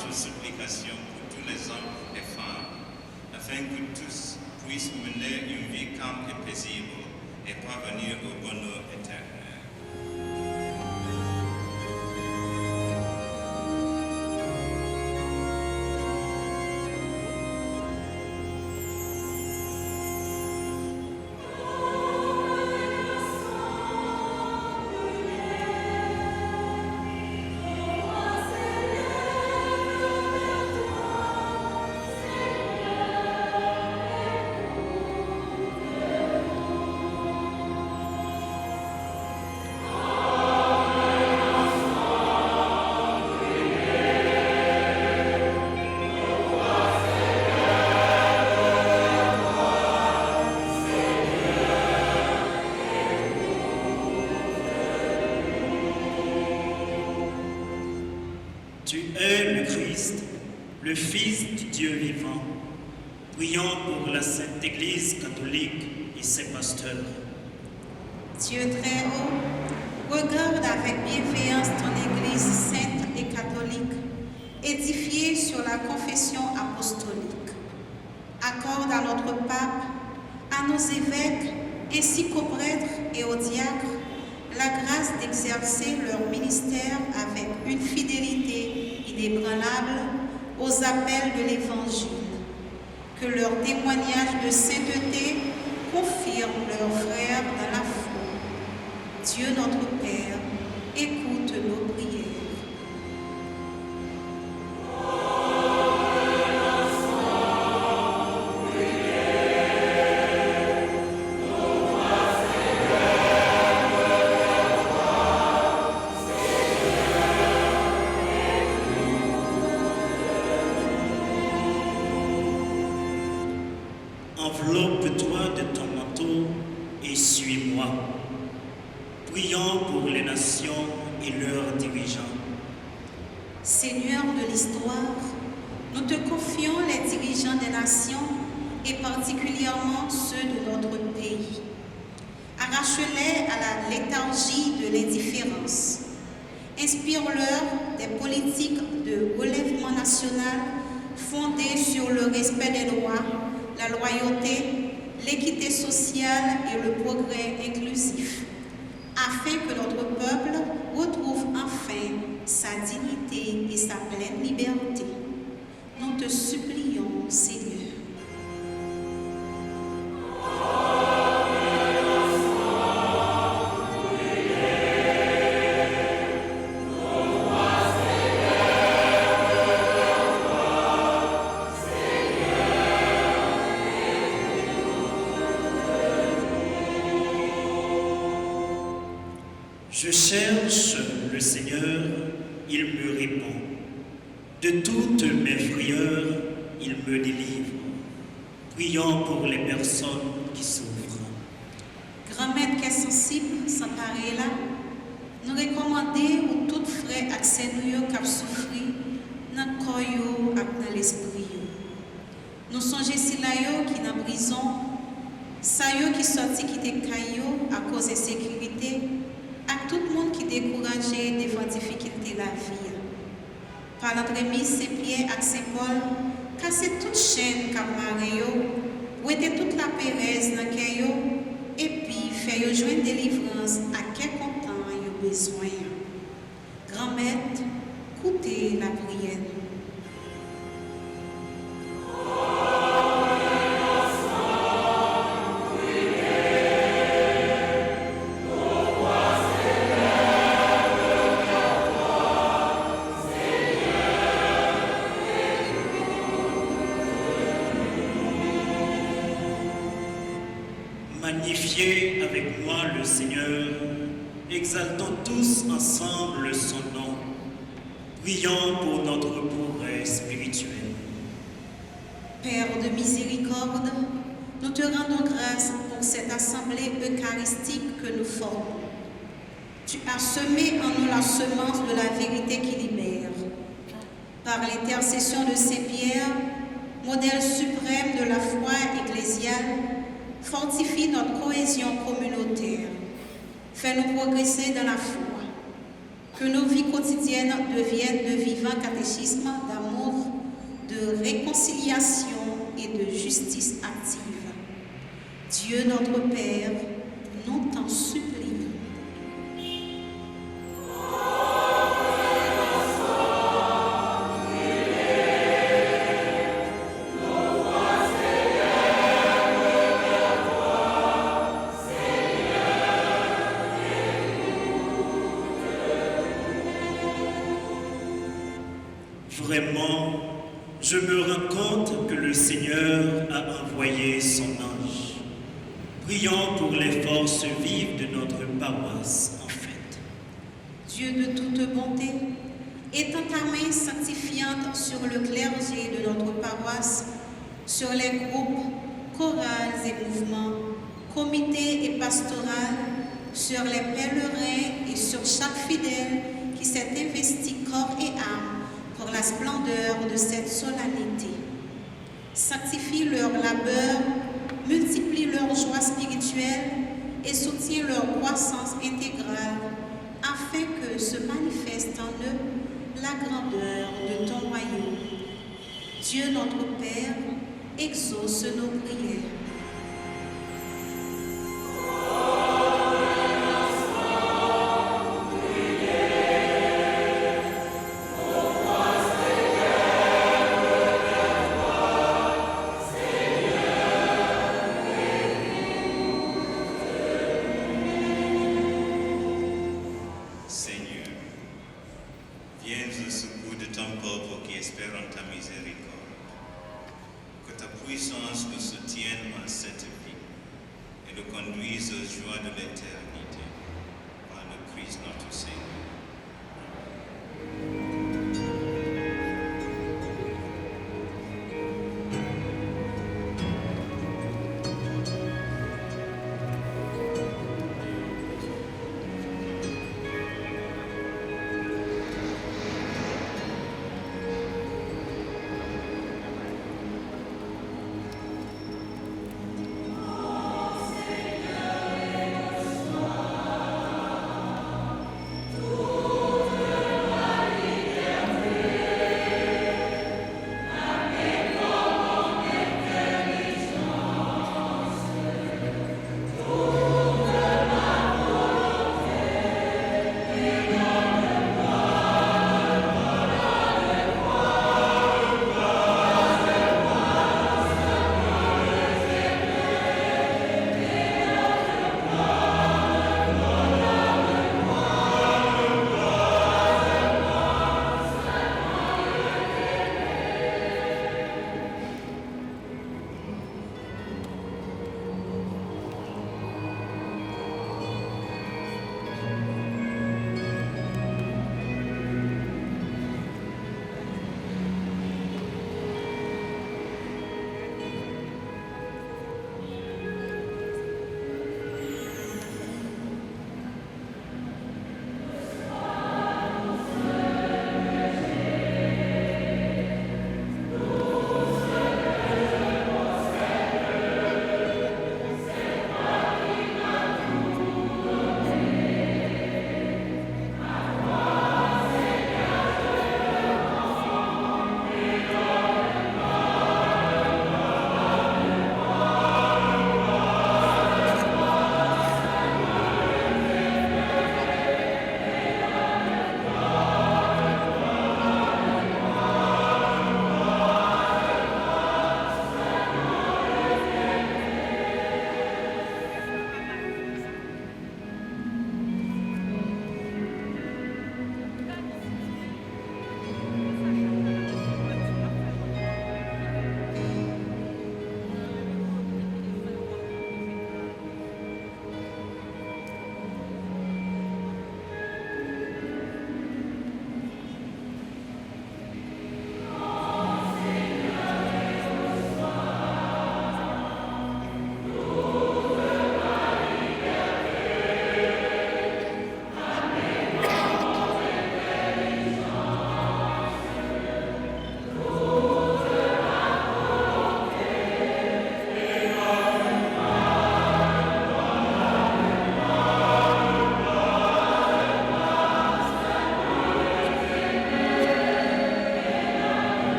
S1: notre supplication pour tous les hommes et femmes, afin que tous puissent mener une vie calme et paisible et parvenir au bonheur éternel.
S7: Tu es le Christ, le Fils du Dieu vivant. Prions pour la Sainte Église catholique et ses pasteurs.
S8: Dieu très haut, regarde avec bienveillance ton Église sainte et catholique, édifiée sur la confession apostolique. Accorde à notre pape, à nos évêques, ainsi qu'aux prêtres et aux diacres, la grâce d'exercer leur ministère avec une fidélité inébranlable aux appels de l'Évangile. Que leur témoignage de sainteté confirme leurs frères dans la foi. Dieu notre Père, écoute nos prières.
S7: Enveloppe-toi de ton manteau et suis-moi. Prions pour les nations et leurs dirigeants.
S8: Seigneur de l'histoire, nous te confions les dirigeants des nations et particulièrement ceux de notre pays. Arrache-les à la léthargie de l'indifférence. Inspire-leur des politiques de relèvement national fondées sur le respect des droits, la loyauté, l'équité sociale et le progrès inclusif, afin que notre peuple retrouve enfin sa dignité et sa pleine liberté. Nous te supplions, Seigneur.
S7: Je cherche le Seigneur, il me répond. De toutes mes frayeurs, il me délivre. Prions pour les personnes qui souffrent.
S8: Grand Maître qui est sensible, s'emparer là, nous recommander ou tout frère accès nous qui a souffri dans le corps et dans l'esprit. Nous songeons si là qui dans prison, ça qui sorti qui était caillou à cause de sécurité, à tout le monde qui est découragé devant les difficultés de la vie. Par l'entremise Saint-Pierre et Saint-Paul, casser toute chaîne qui a marré, ouéter toute la pérèse dans le cœur, et puis faire jouer une délivrance à quel content il a besoin. Grand Maître, écoutez la prière.
S7: Magnifiez avec moi le Seigneur, exaltons tous ensemble son nom. Prions pour notre progrès spirituel.
S8: Père de miséricorde, nous te rendons grâce pour cette assemblée eucharistique que nous formons. Tu as semé en nous la semence de la vérité qui libère. Par l'intercession de Saint-Pierre, modèle suprême de la foi ecclésiale, fortifie notre cohésion communautaire. Fais-nous progresser dans la foi. Que nos vies quotidiennes deviennent de vivants catéchismes d'amour réconciliation et de justice active. Dieu notre Père, nous t'en supplions.
S7: Vraiment, je me rends compte que le Seigneur a envoyé son ange. Prions pour les forces vives de notre paroisse, en fait.
S8: Dieu de toute bonté, étends ta main sanctifiante sur le clergé de notre paroisse, sur les groupes, chorales et mouvements, comités et pastorales, sur les pèlerins et sur chaque fidèle qui s'est investi corps et âme pour la splendeur de cette solennité. Sanctifie leur labeur, multiplie leur joie spirituelle et soutiens leur croissance intégrale, afin que se manifeste en eux la grandeur de ton royaume. Dieu notre Père, exauce nos prières.
S1: Seigneur, viens au secours de ton peuple qui espère en ta miséricorde. Que ta puissance nous soutienne en cette vie et nous conduise aux joies de l'éternité. Par le Christ notre Seigneur.
S6: Seigneur,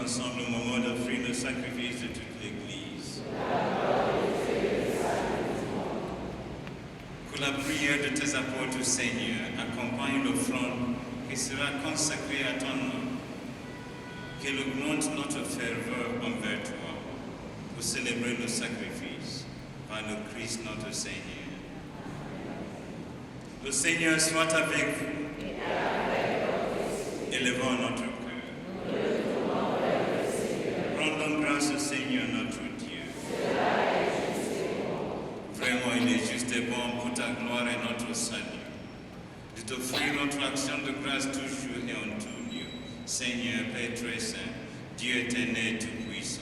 S1: ensemble au moment d'offrir le sacrifice de toute l'Église. Que la prière de tes apôtres, Seigneur, accompagne l'offrande qui sera consacrée à ton nom. Qu'elle augmente notre ferveur envers toi pour célébrer le sacrifice par le Christ notre Seigneur. Le Seigneur soit avec vous. Élevons notre cœur. Rendons grâce au Seigneur notre Dieu. Vraiment, il est juste et bon pour ta gloire et notre salut de t'offrir notre action de grâce toujours et en tout lieu. Seigneur, Père très saint, Dieu éternel tout-puissant.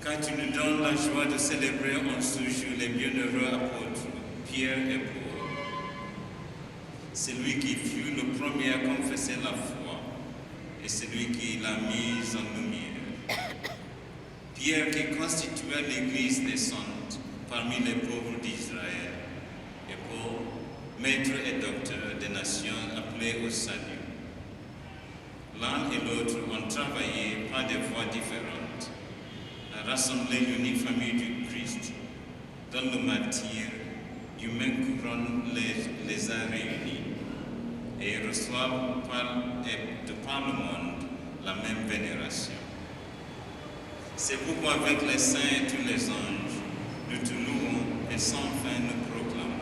S1: Car tu nous donnes la joie de célébrer en ce jour les bienheureux apôtres, Pierre et Paul. C'est lui qui fut le premier à confesser la foi et c'est lui qui l'a mise en lumière. Pierre qui constitua l'Église des saints parmi les pauvres d'Israël et Paul, maître et docteur des nations appelés au salut. L'un et l'autre ont travaillé par des voies différentes à rassembler l'unique famille du Christ dans le martyre du même couronne les a réunis et reçoivent de par le monde la même vénération. C'est pourquoi avec les saints et tous les anges, nous te louons et sans fin nous proclamons.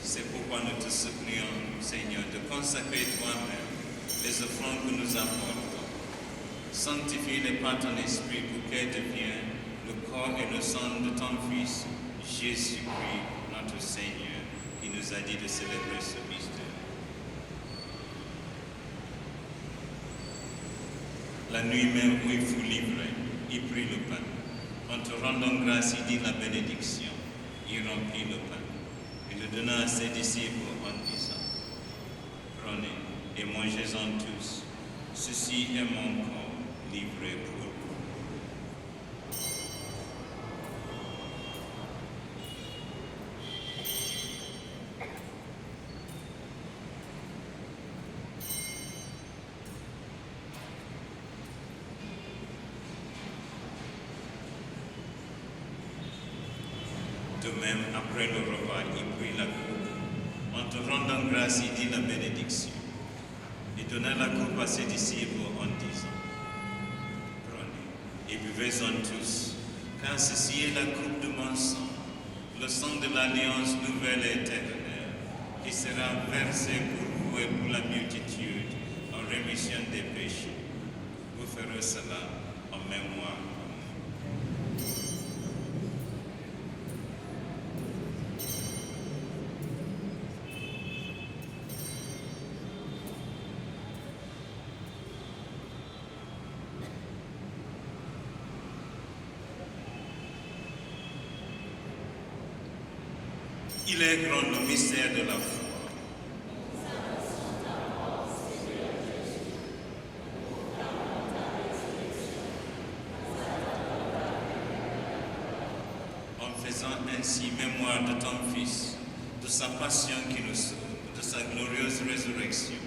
S1: C'est pourquoi nous te supplions, Seigneur, de consacrer toi-même les offrandes que nous apportons. Sanctifie-les par ton esprit pour qu'elles deviennent le corps et le sang de ton Fils, Jésus-Christ, notre Seigneur, qui nous a dit de célébrer ce mystère. La nuit même où il fut livré, il prit le pain. En te rendant grâce, il dit la bénédiction. Il remplit le pain. Il le donna à ses disciples en disant, prenez et mangez-en tous. Ceci est mon corps livré pour vous. De même, après le repas, il prit la coupe. En te rendant grâce, il dit la bénédiction. Il donna la coupe à ses disciples en disant, prenez et buvez-en tous, car ceci est la coupe de mon sang, le sang de l'alliance nouvelle et éternelle, qui sera versé pour vous et pour la multitude en rémission des péchés. Vous ferez cela en mémoire. Il est grand le mystère de la foi. En faisant ainsi mémoire de ton Fils, de sa passion qui nous sauve, de sa glorieuse résurrection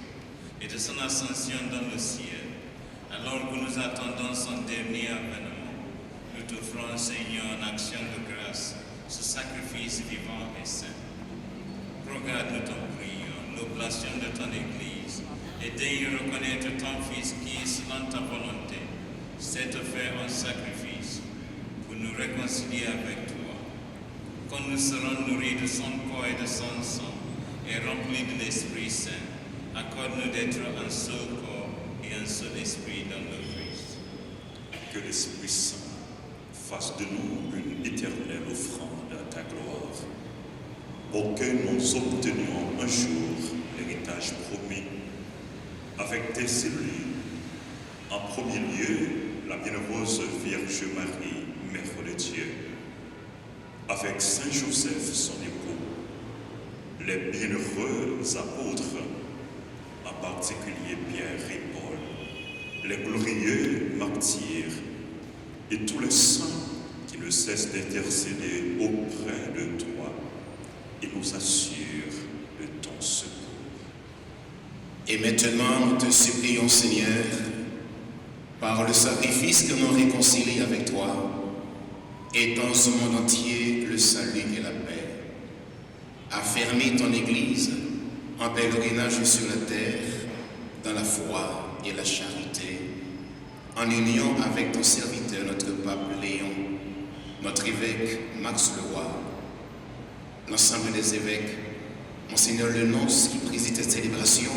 S1: et de son ascension dans le ciel, alors que nous attendons son dernier avènement, nous t'offrons, Seigneur, en action de grâce, ce sacrifice vivant et saint. Regarde-nous, t'en prions, l'oblation de ton Église, et daigne reconnaître ton Fils qui, selon ta volonté, s'est offert en sacrifice pour nous réconcilier avec toi. Quand nous serons nourris de son corps et de son sang, et remplis de l'Esprit Saint, accorde-nous d'être un seul corps et un seul esprit dans le Christ.
S9: Que l'Esprit Saint fasse de nous une éternelle offrande à ta gloire, pour que nous obtenions un jour l'héritage promis avec tes élus. En premier lieu, la bienheureuse Vierge Marie, Mère de Dieu, avec Saint Joseph, son époux, les bienheureux apôtres, en particulier Pierre et Paul, les glorieux martyrs, et tous les saints qui ne cessent d'intercéder auprès de toi et nous assurent de ton secours.
S10: Et maintenant, nous te supplions, Seigneur, par le sacrifice que nous réconcilie avec toi, étends au monde entier le salut et la paix. Affermis ton Église en pèlerinage sur la terre, dans la foi et la charité, en union avec ton serviteur, notre pape Léon, notre évêque Max Leroy, l'ensemble des évêques, Monseigneur Lenonce qui préside cette célébration,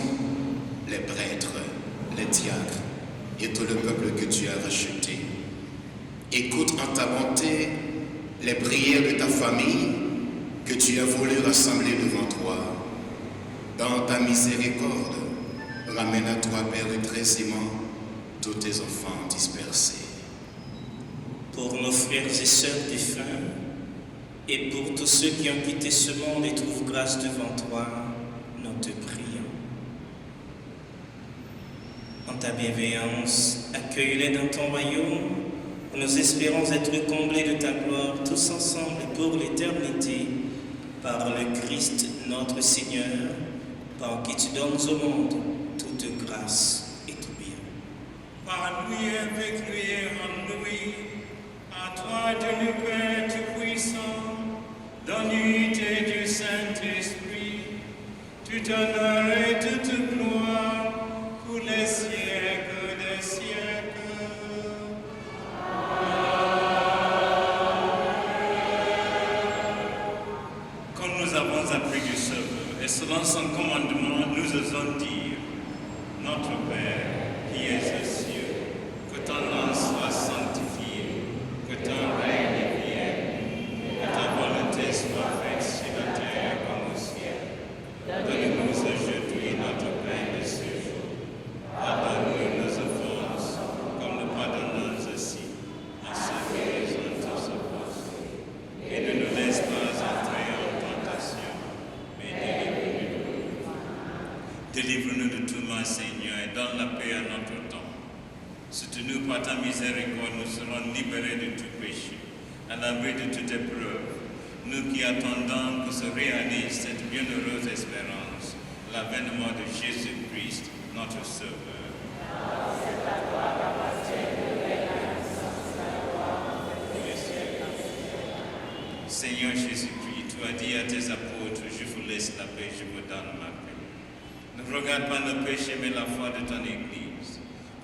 S10: les prêtres, les diacres et tout le peuple que tu as racheté. Écoute en ta bonté les prières de ta famille que tu as voulu rassembler devant toi. Dans ta miséricorde, ramène à toi, Père très aimant, tous tes enfants dispersés.
S7: Pour nos frères et sœurs défunts, et pour tous ceux qui ont quitté ce monde et trouvent grâce devant toi, nous te prions. En ta bienveillance, accueille-les dans ton royaume, où nous espérons être comblés de ta gloire tous ensemble et pour l'éternité, par le Christ notre Seigneur, par qui tu donnes au monde toute grâce et tout bien.
S1: Par lui, avec lui et en lui, à toi, Dieu Père Tout-Puissant, dans l'unité du Saint-Esprit, tout honneur et toute gloire pour les siècles des siècles. Quand nous avons appris du Sauveur, et selon son commandement, nous osons dire, notre Père qui es aux cieux, que ton nom soit sanctifié, que ton règne vienne, que ta volonté soit faite sur la terre comme au ciel. Donne-nous aujourd'hui notre pain de ce jour. Pardonne-nous nos offenses, comme nous pardonnons aussi à ceux qui nous ont tous offensés. Et ne nous laisse pas entrer en tentation, mais délivre-nous du mal. Délivre-nous de tout mal, Seigneur, et donne la paix à notre temps. Soutenu par ta miséricorde, nous serons libérés de tout péché, à l'abri de toute épreuve. Nous qui attendons que se réalise cette bienheureuse espérance, l'avènement de Jésus-Christ, notre Sauveur. Seigneur Jésus-Christ, tu as dit à tes apôtres, je vous laisse la paix, je vous donne ma paix. Ne regarde pas nos péchés, mais la foi de ton Église.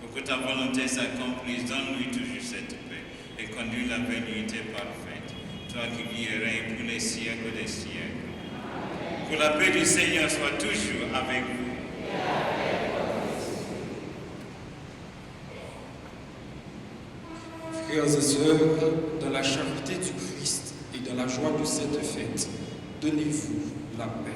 S1: Pour que ta volonté s'accomplisse, donne-lui toujours cette paix et conduis la vérité parfaite. Toi qui vis et règnes pour les siècles des siècles. Que la paix du Seigneur soit toujours avec vous.
S3: Frères et sœurs, dans la charité du Christ et dans la joie de cette fête, donnez-vous la paix.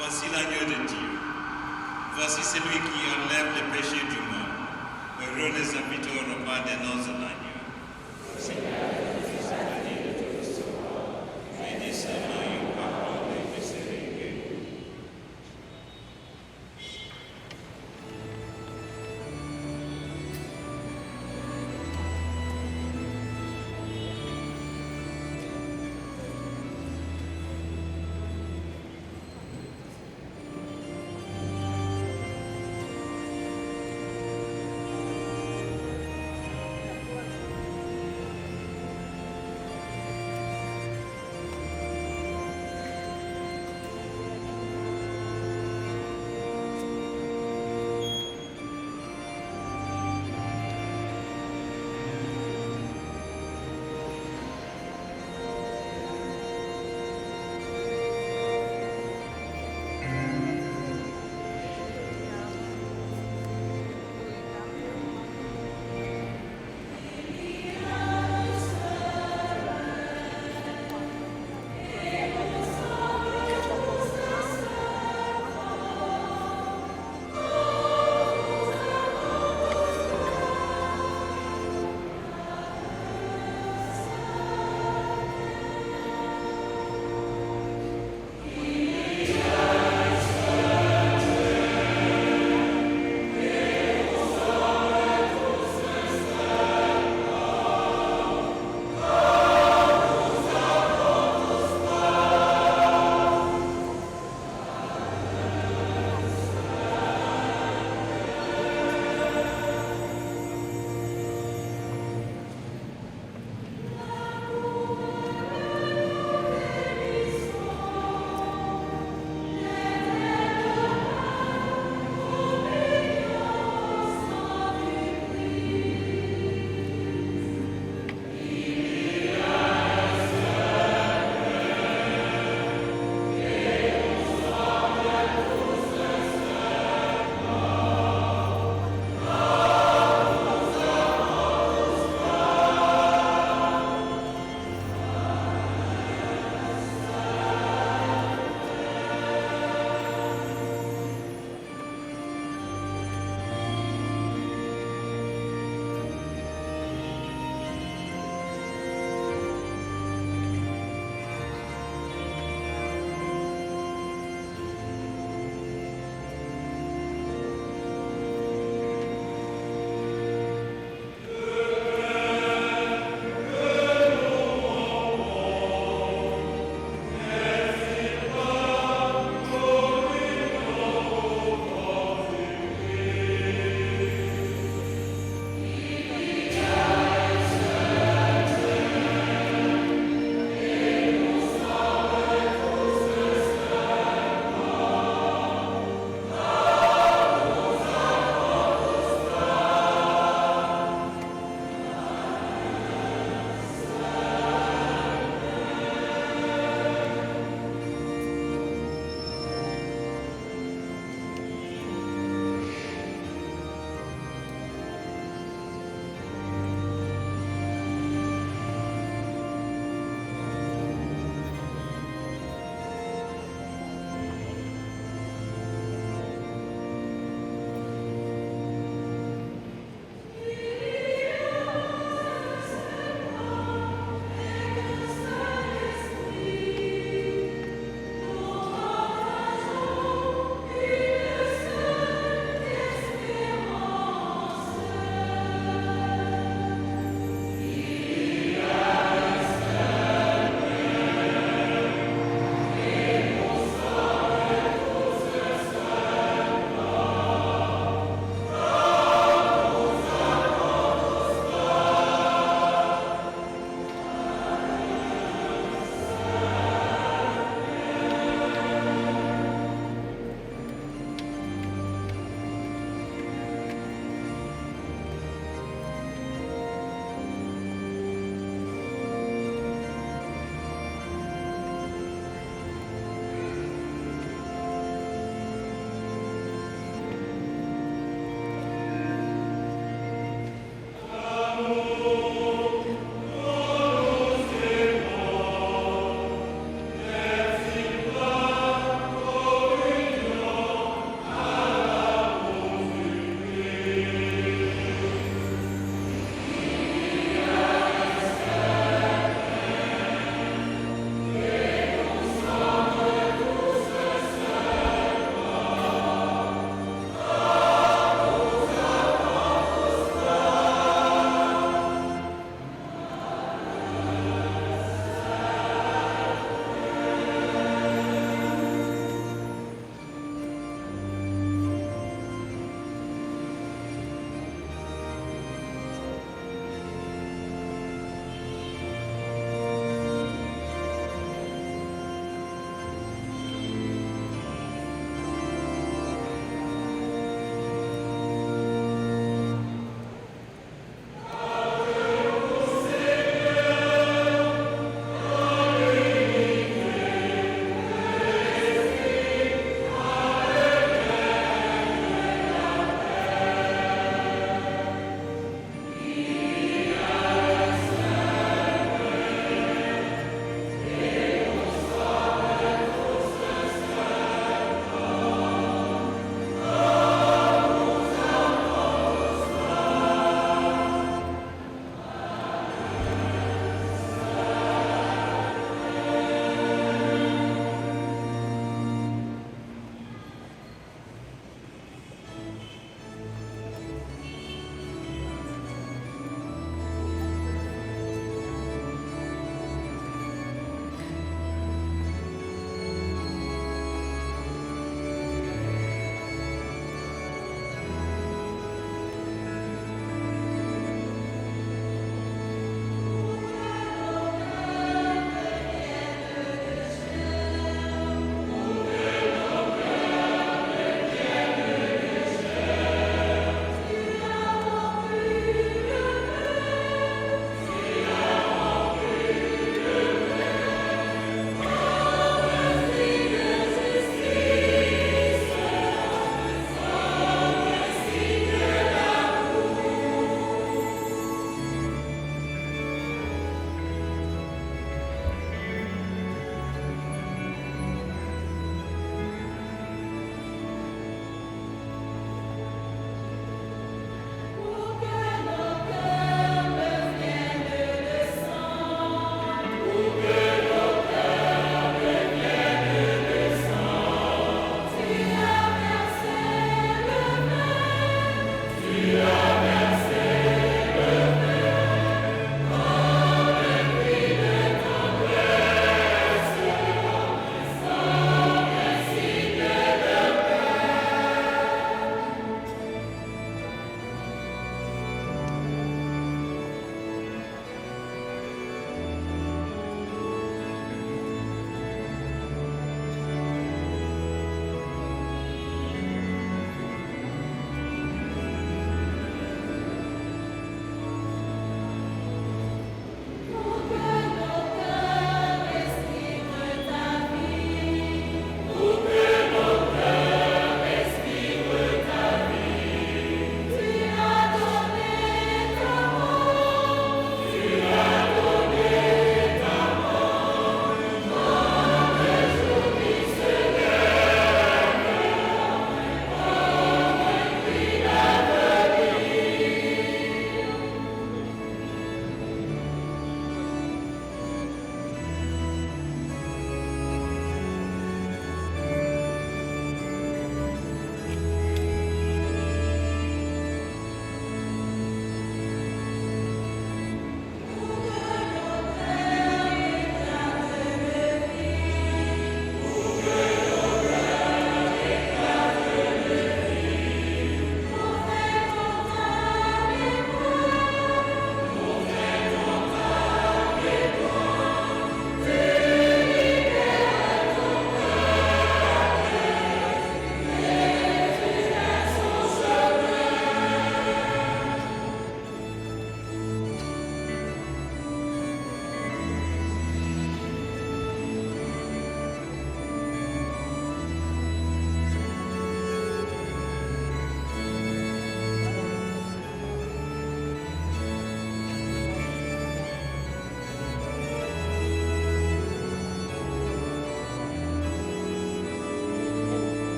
S1: Voici l'agneau de Dieu. Voici celui qui enlève le péché du monde. Heureux les invités au repas des noces de l'agneau. Seigneur, je suis allé de te recevoir. Bénis seulement une parole et je serai guéri.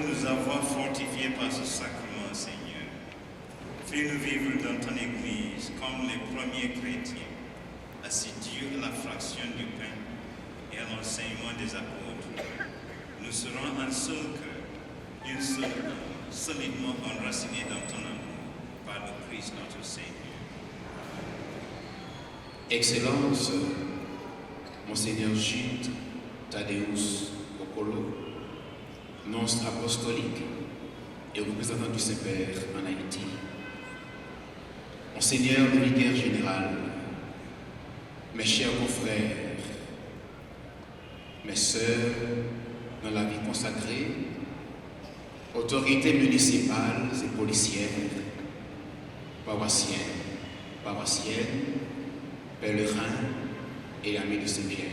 S1: nous avoir fortifiés par ce sacrement, Seigneur. Fais-nous vivre dans ton Église comme les premiers chrétiens, assidus à la fraction du pain et à l'enseignement des apôtres. Nous serons un seul cœur, une seule âme, solidement enracinés dans ton amour, par le Christ notre Seigneur.
S10: Excellence, Monseigneur Gilles Thaddeus Okolo, nonce apostolique et représentant du Saint-Père en Haïti. Monseigneur le vicaire général, mes chers confrères, mes sœurs dans la vie consacrée, autorités municipales et policières, paroissiens, paroissiennes, pèlerins et amis de Saint-Pierre.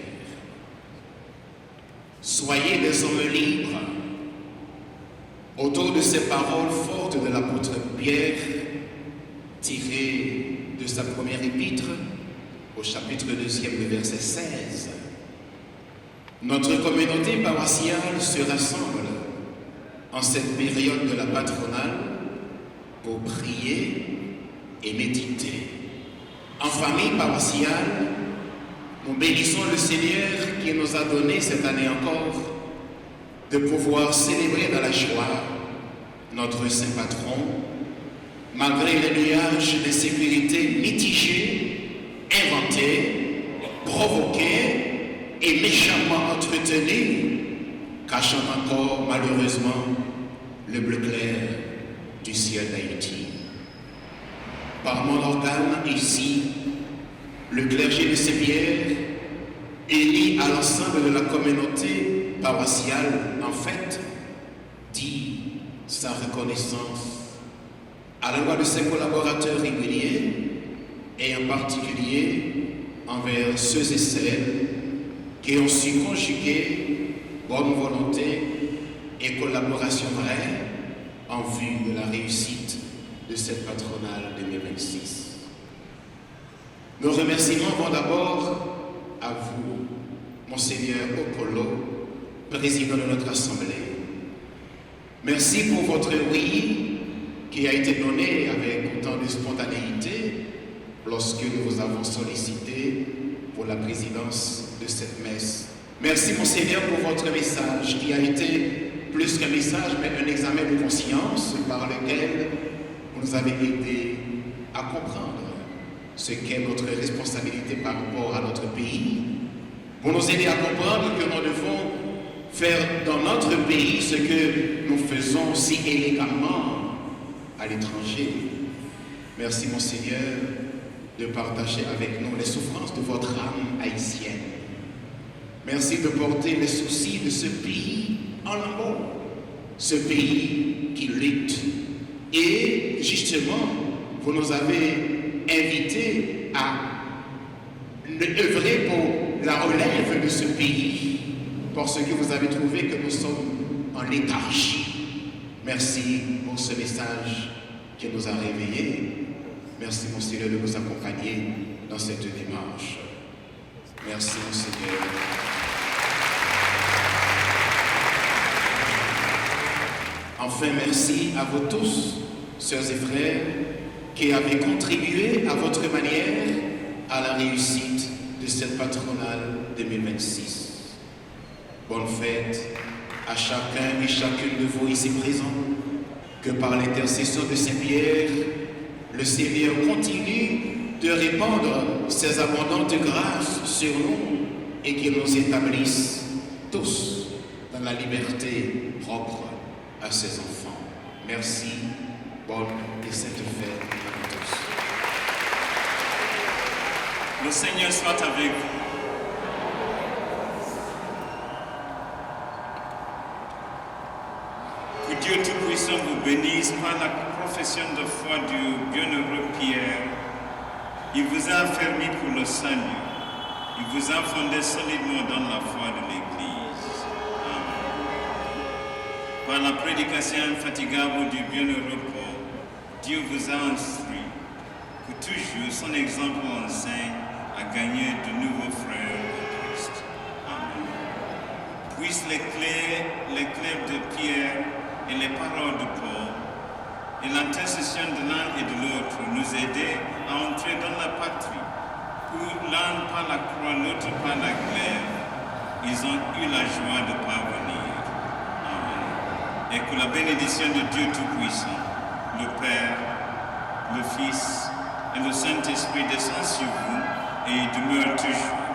S10: Soyez des hommes libres. Autour de ces paroles fortes de l'apôtre Pierre, tirées de sa première épître, au chapitre 2, le verset 16, notre communauté paroissiale se rassemble en cette période de la patronale pour prier et méditer. En famille paroissiale, nous bénissons le Seigneur qui nous a donné cette année encore de pouvoir célébrer dans la joie notre Saint Patron, malgré les nuages d'insécurité mitigés, inventés, provoqués et méchamment entretenus, cachant encore malheureusement le bleu clair du ciel d'Haïti. Par mon organe ici, le clergé de Saint-Pierre élit à l'ensemble de la communauté paroissiale, en fait, dit sa reconnaissance à l'endroit de ses collaborateurs réguliers et en particulier envers ceux et celles qui ont su conjuguer bonne volonté et collaboration vraie en vue de la réussite de cette patronale 2026. Nos remerciements vont d'abord à vous, Monseigneur Okolo, président de notre Assemblée. Merci pour votre oui qui a été donné avec autant de spontanéité lorsque nous vous avons sollicité pour la présidence de cette messe. Merci, Monseigneur, pour votre message qui a été plus qu'un message, mais un examen de conscience par lequel vous nous avez aidé à comprendre ce qu'est notre responsabilité par rapport à notre pays, pour nous aider à comprendre que nous devons faire dans notre pays ce que nous faisons si élégamment à l'étranger. Merci, Monseigneur, de partager avec nous les souffrances de votre âme haïtienne. Merci de porter les soucis de ce pays en amour, ce pays qui lutte. Et justement, vous nous avez invités à œuvrer pour la relève de ce pays, parce que vous avez trouvé que nous sommes en léthargie. Merci pour ce message qui nous a réveillés. Merci, Monseigneur, de nous accompagner dans cette démarche. Merci, Monseigneur. Enfin, merci à vous tous, sœurs et frères, qui avez contribué à votre manière à la réussite de cette patronale 2026. Bonne fête à chacun et chacune de vous ici présents. Que par l'intercession de Saint-Pierre, le Seigneur continue de répandre ses abondantes grâces sur nous et qu'il nous établisse tous dans la liberté propre à ses enfants. Merci, bonne et sainte fête à nous tous.
S1: Le Seigneur soit avec vous. Que Dieu Tout-Puissant vous bénisse par la profession de foi du bienheureux Pierre. Il vous a affermi pour le salut. Il vous a fondé solidement dans la foi de l'Église. Amen. Par la prédication infatigable du bienheureux Paul, Dieu vous a instruit que toujours son exemple enseigne à gagner de nouveaux frères au Christ. Amen. Puissent les clés de Pierre et les paroles de Paul et l'intercession de l'un et de l'autre nous aider à entrer dans la patrie, où l'un par la croix, l'autre par la glaive, ils ont eu la joie de parvenir. Amen. Et que la bénédiction de Dieu Tout-Puissant, le Père, le Fils et le Saint-Esprit descendent sur vous et y demeurent toujours.